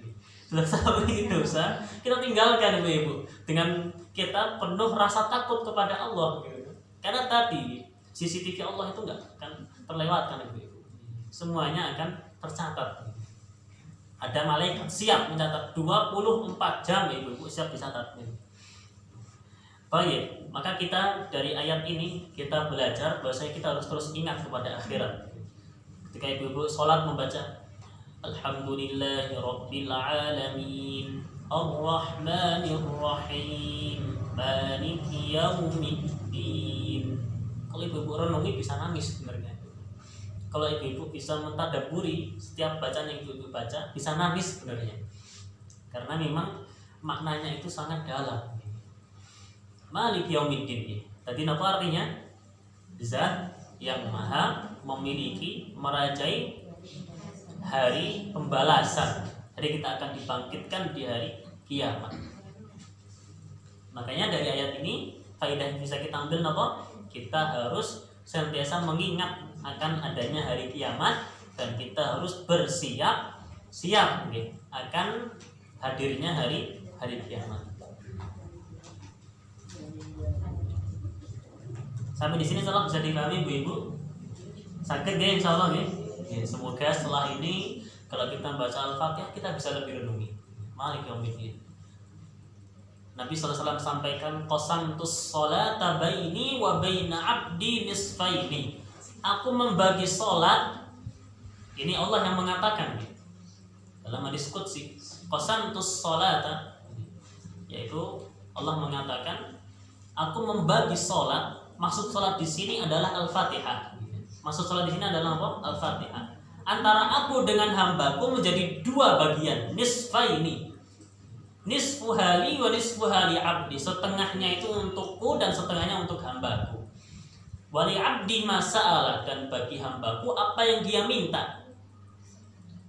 Sudah tahu ini dosa, kita tinggalkan Ibu-ibu dengan kita penuh rasa takut kepada Allah gitu. Karena tadi CCTV Allah itu enggak akan terlewatkan Ibu-ibu. Semuanya akan tercatat. Ada malaikat siap mencatat 24 jam Ibu-ibu, siap dicatat. Baik, maka kita dari ayat ini kita belajar bahwasanya kita harus terus ingat kepada akhirat. Ketika Ibu-ibu sholat membaca Alhamdulillahi Rabbil Alamin Ar-Rahmanir Rahim Maliki Yaumiddin. Kalau Ibu-ibu renungi bisa nangis sebenarnya. Kalau ibu-ibu bisa mentadaburi setiap bacaan yang ibu-ibu baca, bisa nangis sebenarnya. Karena memang maknanya itu sangat dalam. Malik Yaumiddin. Tadi apa artinya? Zat yang maha memiliki, merajai hari pembalasan. Hari kita akan dibangkitkan di hari kiamat. Makanya dari ayat ini faedah yang bisa kita ambil apa? Kita harus senantiasa mengingat akan adanya hari kiamat dan kita harus bersiap akan hadirnya hari kiamat. Sampai di sini insyaallah bisa dipahami Bu-ibu. Sakit ya insyaallah ya. Semoga setelah ini kalau kita baca Al-Fatihah kita bisa lebih renungi. Malik yaumiddin. Nabi SAW sampaikan qasamtus sholata baini wa baina abdi nisfaini. Aku membagi sholat. Ini Allah yang mengatakan dalam hadis qudsi, qasamtus sholata, yaitu Allah mengatakan Aku membagi sholat. Maksud sholat di sini adalah Al-Fatihah. Maksud sholat di sini adalah apa? Al-Fatihah. Antara aku dengan hambaku menjadi dua bagian, nisfaini. Nisfu hali wa nisfu hali abdi. Setengahnya itu untukku dan setengahnya untuk hambaku. Wali abdi masa'ala, dan bagi hambaku apa yang dia minta.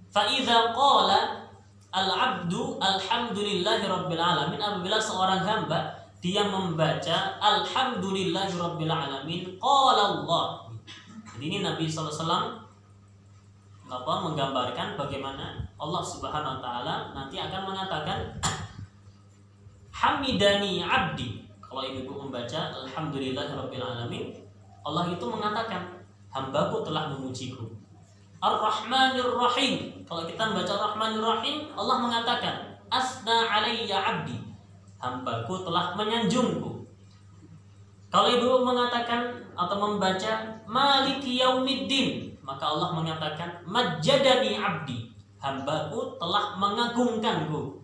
Fa idza qala al-abdu alhamdulillahi rabbil alamin, apabila seorang hamba dia membaca alhamdulillahi rabbil alamin, qala Allah. Jadi ini Nabi sallallahu alaihi wasallam menggambarkan bagaimana Allah Subhanahu wa taala nanti akan mengatakan hamidani abdi. Kalau ibu membaca alhamdulillahi rabbil alamin, Allah itu mengatakan hambaku telah memujiku. Ar-Rahmanir Rahim. Kalau kita membaca Ar-Rahmanir Rahim, Allah mengatakan asna alayya abdi, hambaku telah menyanjungku. Kalau ibu mengatakan atau membaca Maliki Yaumiddin, maka Allah mengatakan majjadani abdi, hambaku telah mengagungkanku.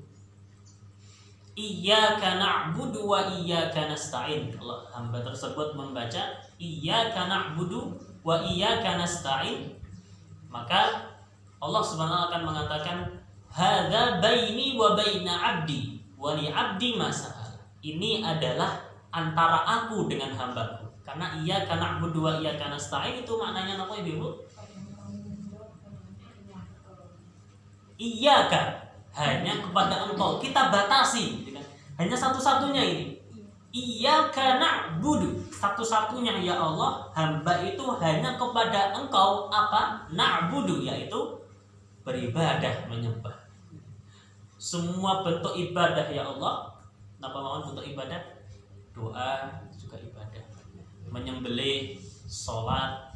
Iyyaka na'budu wa iyyaka nasta'in. Allah hamba tersebut membaca iyyaka na'budu wa iyyaka nasta'in, maka Allah Subhanahu wa taala akan mengatakan hadza baini wa baina abdi wa li abdi ma sa'ala. Ini adalah antara aku dengan hambaku. Karena iyyaka na'budu wa iyyaka nasta'in itu maknanya apa Ibu? Iyyaka, hanya kepada Engkau kita batasi, hanya satu-satunya ini. Iyyaka na'budu, satu-satunya ya Allah, hamba itu hanya kepada Engkau apa? Na'budu, yaitu beribadah, menyembah. Semua bentuk ibadah ya Allah. Apa mau bentuk ibadah? Doa juga ibadah. Menyembelih, sholat,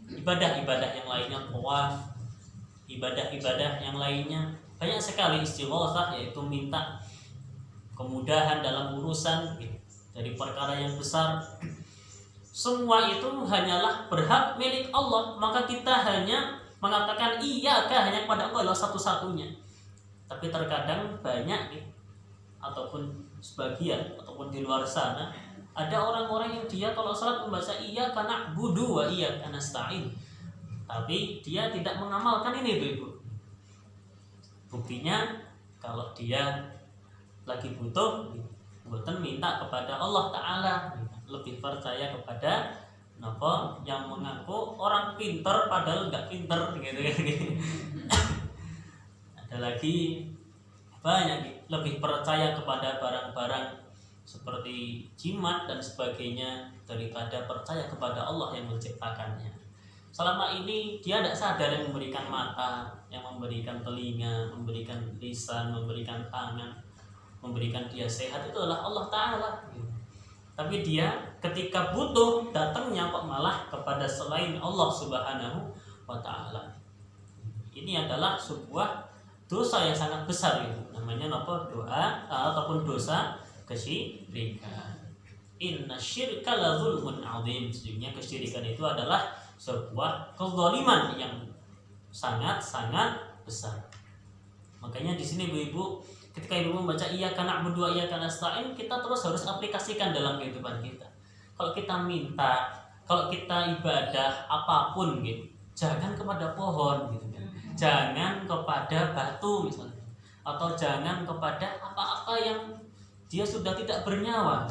ibadah-ibadah yang lainnya, tawaf, ibadah-ibadah yang lainnya. Banyak sekali istighatsah, yaitu minta kemudahan dalam urusan dari perkara yang besar. Semua itu hanyalah berhak milik Allah, maka kita hanya mengatakan iyyaka, hanya kepada Allah satu-satunya. Tapi terkadang banyak ataupun sebagian ataupun di luar sana ada orang-orang yang dia kalau salat membaca iyyaka na'budu wa iyyaka nasta'in, tapi dia tidak mengamalkan ini Ibu. Buktinya kalau dia lagi butuh, bukan minta kepada Allah Ta'ala, lebih percaya kepada yang mengaku orang pinter padahal nggak pinter gitu kan. Ada lagi banyak lebih percaya kepada barang-barang seperti jimat dan sebagainya daripada percaya kepada Allah yang menciptakannya. Selama ini dia tidak sadar yang memberikan mata, yang memberikan telinga, memberikan lisan, memberikan tangan, memberikan dia sehat itu adalah Allah Ta'ala. Tapi dia ketika butuh datangnya kok malah kepada selain Allah Subhanahu wa Ta'ala. Ini adalah sebuah dosa yang sangat besar itu. Namanya apa? Doa ataupun dosa kesyirikan. Inna syirka la zulmun azim. Sesungguhnya kesyirikan itu adalah sebuah kezaliman yang sangat-sangat besar. Makanya di sini Ibu-ibu, ketika Ibu membaca iyyaka na'budu wa iyyaka nasta'in, kita terus harus aplikasikan dalam kehidupan kita. Kalau kita minta, kalau kita ibadah apapun gitu, jangan kepada pohon gitu kan. Jangan kepada batu misalnya, atau jangan kepada apa-apa yang dia sudah tidak bernyawa.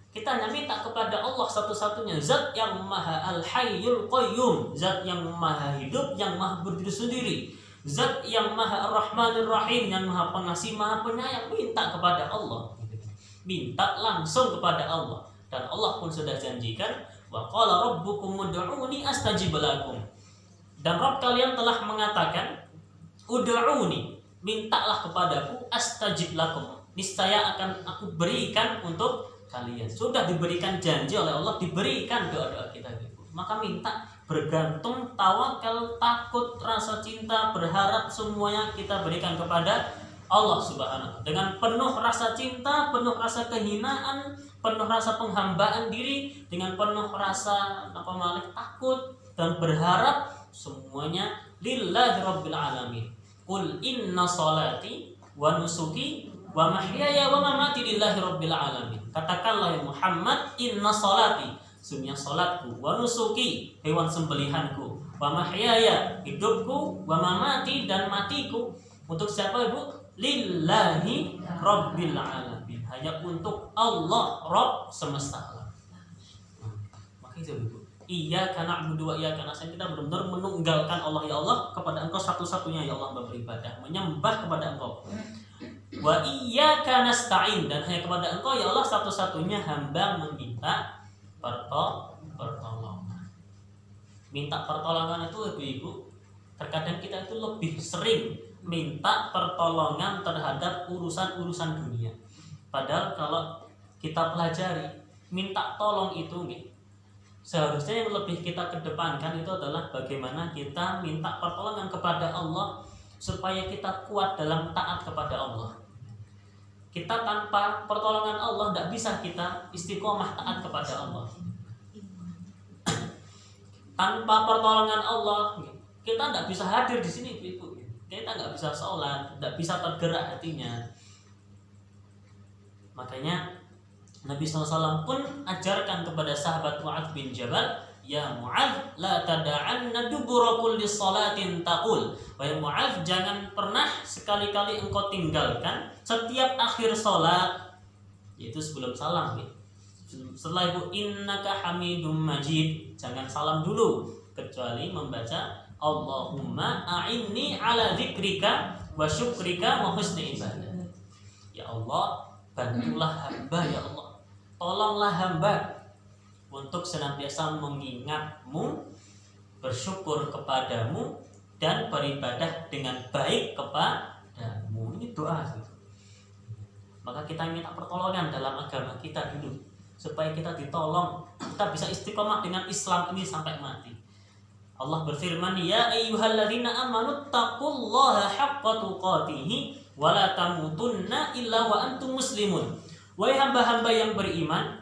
Kita hanya minta kepada Allah satu-satunya, zat yang maha al-hayyul qayyum, zat yang maha hidup, yang maha berdiri sendiri, zat yang maha ar-Rahmanir Rahim, yang maha pengasih, maha penyayang. Minta kepada Allah, minta langsung kepada Allah. Dan Allah pun sudah janjikan, wa qala rabbukum ud'uni astajib lakum. Dan Rabb kalian telah mengatakan, ud'uni, mintalah kepadaku, astajib lakum, niscaya akan aku berikan untuk kalian. Sudah diberikan janji oleh Allah, diberikan doa-doa kita gitu. Maka minta, bergantung, tawakal, takut, rasa cinta, berharap, semuanya kita berikan kepada Allah Subhanahu. Dengan penuh rasa cinta, penuh rasa kehinaan, penuh rasa penghambaan diri, dengan penuh rasa takut dan berharap, semuanya lillahi rabbil alamin. Qul inna salati wa nusuki wa wa mahyaya wa mamati lillahi rabbil alamin. Katakanlah ya Muhammad, inna salati, sungguhnya salatku, wa nusuki, hewan sembelihanku, wa mahyaya, hidupku, wa mamati, dan matiku untuk siapa Ibu? Lillahi rabbil alamin, hanya untuk Allah Rabb semesta alam. Maka itu Ibu, iyyaka na'budu wa iyyaka nasta'in, kita benar-benar menunggalkan Allah, ya Allah, kepada Engkau satu-satunya ya Allah beribadah, menyembah kepada Engkau. Wa iyyaka nasta'in, dan hanya kepada Engkau ya Allah satu-satunya hamba meminta pertolongan. Minta pertolongan itu Ibu, terkadang kita itu lebih sering minta pertolongan terhadap urusan-urusan dunia. Padahal kalau kita pelajari, minta tolong itu seharusnya yang lebih kita kedepankan itu adalah bagaimana kita minta pertolongan kepada Allah supaya kita kuat dalam taat kepada Allah. Kita tanpa pertolongan Allah tidak bisa kita istiqomah taat kepada Allah. Tanpa pertolongan Allah kita tidak bisa hadir di sini Ibu. Kita nggak bisa sholat, tidak bisa tergerak hatinya. Makanya Nabi SAW pun ajarkan kepada sahabat Mu'adz bin Jabal, ya Mu'adz, la tada'anna dubura kulli sholatin taqul. Wahai Mu'adz, jangan pernah sekali-kali engkau tinggalkan setiap akhir sholat, yaitu sebelum salam. Setelah itu innaka hamidum majid, jangan salam dulu, kecuali membaca Allahumma a'inni ala dzikrika wa syukrika wa husni ibadah. Ya Allah, bantulah hamba ya Allah, tolonglah hamba untuk senantiasa mengingatmu, bersyukur kepadamu, dan beribadah dengan baik kepadamu. Ini doa. Maka kita minta pertolongan dalam agama kita dulu, supaya kita ditolong, kita bisa istiqomah dengan Islam ini sampai mati. Allah berfirman, ya ayyuhalladzina amanu taqullaha haqqa tuqatih wa la tamutunna illa wa antum muslimun. Wahai hamba-hamba yang beriman,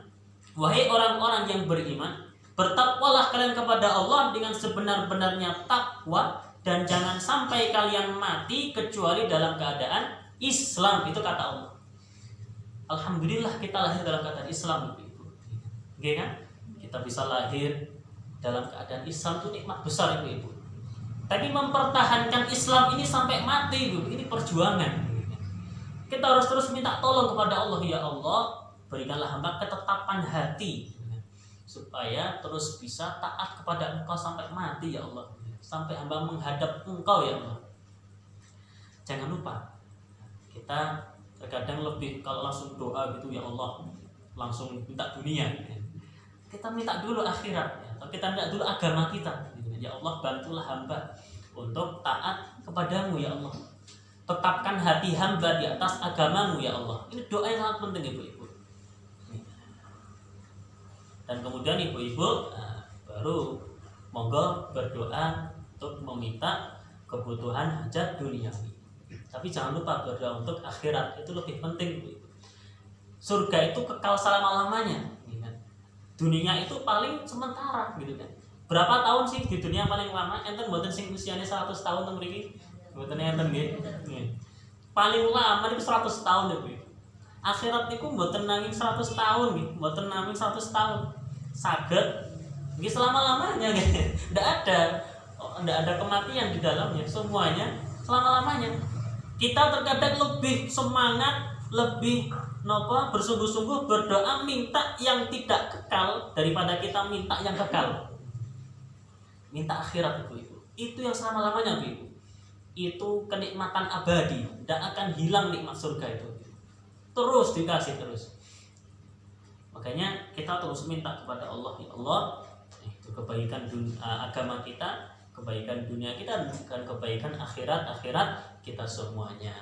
wahai orang-orang yang beriman, bertakwalah kalian kepada Allah dengan sebenar-benarnya takwa, dan jangan sampai kalian mati kecuali dalam keadaan Islam. Itu kata Allah. Alhamdulillah kita lahir dalam keadaan Islam, Ibu. Oke kan? Kita bisa lahir dalam keadaan Islam itu nikmat besar Ibu. Tapi mempertahankan Islam ini sampai mati Ibu, ini perjuangan. Kita harus terus minta tolong kepada Allah, ya Allah, berikanlah hamba ketetapan hati supaya terus bisa taat kepada Engkau sampai mati ya Allah, sampai hamba menghadap Engkau ya Allah. Jangan lupa, kita terkadang lebih kalau langsung doa gitu, ya Allah, langsung minta dunia. Kita minta dulu akhirat, atau kita minta dulu agama kita. Ya Allah, bantulah hamba untuk taat kepadamu ya Allah. Tetapkan hati hamba di atas agamamu ya Allah. Ini doa yang sangat penting Ibu-ibu. Dan kemudian Ibu-ibu baru monggo berdoa untuk meminta kebutuhan hajat duniawi. Tapi jangan lupa berdoa untuk akhirat, itu lebih penting Ibu-ibu. Surga itu kekal selama-lamanya. Dunia itu paling sementara gitu kan. Berapa tahun sih di dunia paling lama? Enten mboten sing usianya 100 tahun teng mriki. Mboten enten nggih. Paling lama itu 100 tahun Ibu. Akhirat niku mboten nanging 100 tahun nggih, mboten nanging 100 tahun. Saged nggih selama-lamanya nggih. Ndak ada kematian di dalamnya, semuanya selama-lamanya. Kita terkadang lebih semangat, lebih bersungguh-sungguh berdoa minta yang tidak kekal daripada kita minta yang kekal. Minta akhirat Ibu. Itu yang selama-lamanya Ibu. Itu kenikmatan abadi, tidak akan hilang nikmat surga itu. Terus dikasih terus. Makanya kita terus minta kepada Allah, ya Allah, itu kebaikan agama kita, kebaikan dunia kita, dan kebaikan akhirat kita semuanya.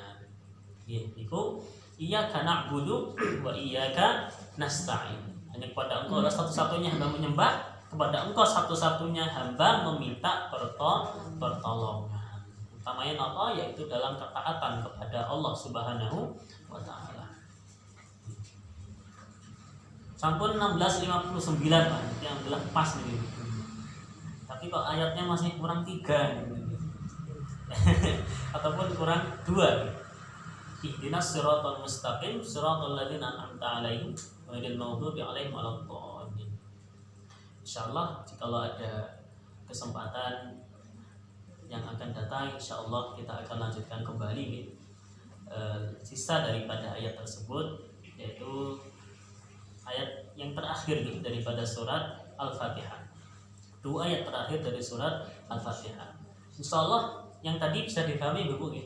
Iku iyyaka na'budu wa iyyaka nasta'in. Hanya kepada Engkau adalah satu-satunya hamba menyembah, kepada Engkau satu-satunya hamba meminta pertolongan. Utamanya apa? Yaitu dalam ketaatan kepada Allah Subhanahu wa taala. Sampun 1659 Pak, yang adalah pas nih. Tapi kok ayatnya masih kurang 3 ataupun kurang 2. Ihdinas siratal mustaqim siratal ladzina an'amta 'alaihim ghairil maghdubi 'alaihim waladdallin. Insyaallah jikalau ada kesempatan yang akan datang, insyaallah kita akan lanjutkan kembali sisa daripada ayat tersebut, yaitu ayat yang terakhir daripada surat Al-Fatihah. 2 ayat terakhir dari surat Al-Fatihah. Insyaallah yang tadi bisa difahami Ibu ya.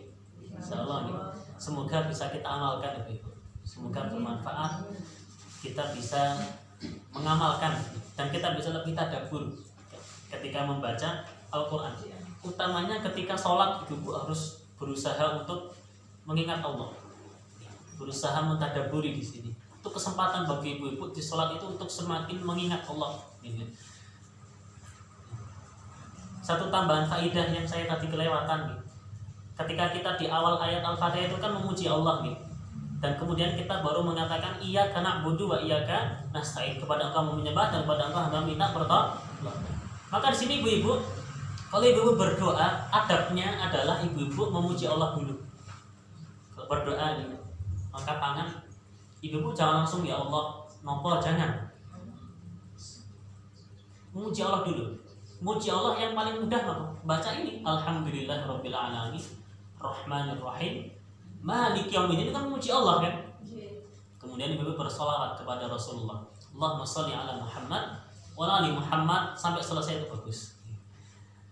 Insyaallah ya. Semoga bisa kita amalkan Ibu. Semoga bermanfaat. Kita bisa mengamalkan dan kita bisa lebih tadabbur ketika membaca Al-Qur'an. Utamanya ketika sholat Ibu harus berusaha untuk mengingat Allah. Berusaha mentadabburi di sini. Itu kesempatan bagi ibu-ibu di sholat itu untuk semakin mengingat Allah. Satu tambahan faidah yang saya tadi kelewatan nih. Ketika kita di awal ayat Al-Fatihah itu kan memuji Allah nih. Dan kemudian kita baru mengatakan iyyaka na'budu wa iyyaka nasta'in, kepada Engkau menyembah dan kepada Engkau hamba minta pertolongan. Maka di sini ibu-ibu, kalau ibu-ibu berdoa, adabnya adalah ibu-ibu memuji Allah dulu. Kalau berdoa nih, angkat tangan, ibu-ibu jangan langsung ya Allah, nopo, jangan. Memuji Allah dulu. Muji Allah yang paling mudah baca ini Alhamdulillahirabbil alamin Rahmanir Rahim Maliki Yaumiddin, itu kan memuji Allah kan. Kemudian ibu bersolawat kepada Rasulullah, Allahumma sholli ala Muhammad wa ali Muhammad, sampai selesai itu bagus.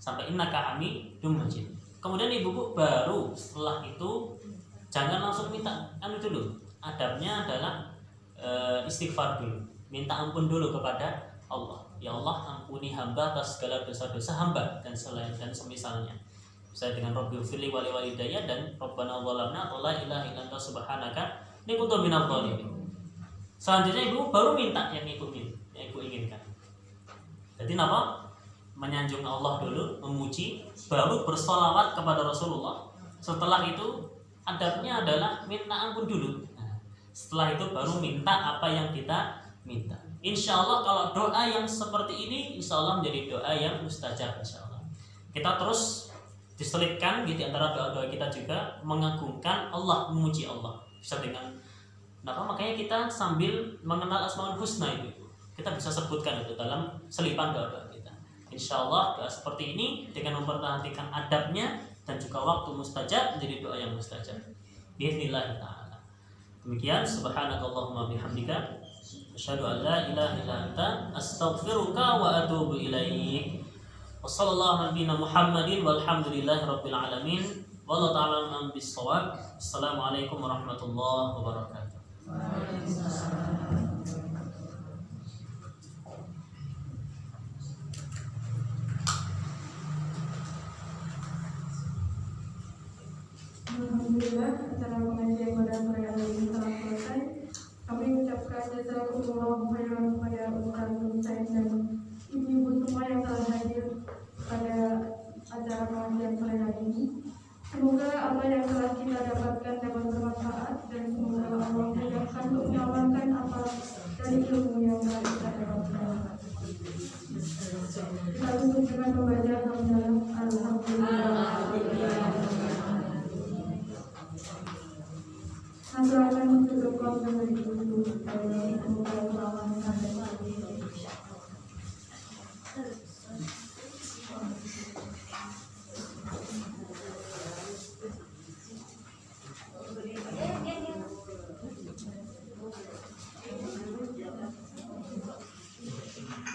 Sampai innaka hamidum majid. Kemudian ibu baru setelah itu jangan langsung minta itu dulu. Adabnya adalah istighfar dulu, minta ampun dulu kepada Allah. Ya Allah, ampuni hamba atas segala dosa-dosa hamba dan selain dan semisalnya. Saya dengan Rabbil firli wali walidayya dan Rabbana zalamna wa la ilaha illa anta subhanaka inni kuntu minadz dzalimin. Selanjutnya ibu baru minta yang ibu inginkan. Jadi apa? Menyanjung Allah dulu, memuji, baru bersolawat kepada Rasulullah. Setelah itu adabnya adalah minta ampun dulu. Nah, setelah itu baru minta apa yang kita minta. Insya Allah kalau doa yang seperti ini, insya Allah menjadi doa yang mustajab. Insya Allah kita terus diselipkan di antara doa-doa kita juga mengagungkan Allah, memuji Allah. Bisa dengan makanya kita sambil mengenal Asmaul Husna itu, kita bisa sebutkan itu dalam selipan doa-doa kita. Insya Allah doa seperti ini dengan memperhatikan adabnya dan juga waktu mustajab menjadi doa yang mustajab. Bismillah ta'ala. Demikian, subhanakallahumma bihamdika asyhadu an la ilaha illa anta astaghfiruka wa atubu ilaik. Wassallallahu nabiyana Muhammadin walhamdulillahi rabbil alamin. Wallahu ta'ala a'lam bis-shawab. Assalamualaikum warahmatullahi wabarakatuh. Alhamdulillah, acara pengajian pada sore hari ini telah selesai. Kami ucapkan jazakumullah khairan kepada Ustaz Said dan ibu-ibu semua yang telah hadir pada acara pengajian sore hari ini. Semoga apa yang telah kita dapatkan dapat bermanfaat dan semoga Allah mudahkan untuk mengamalkan apa dari ilmu yang telah kita dapatkan. Kita tutup dengan membaca Alhamdulillah. Nanti akan menutup konten dari itu.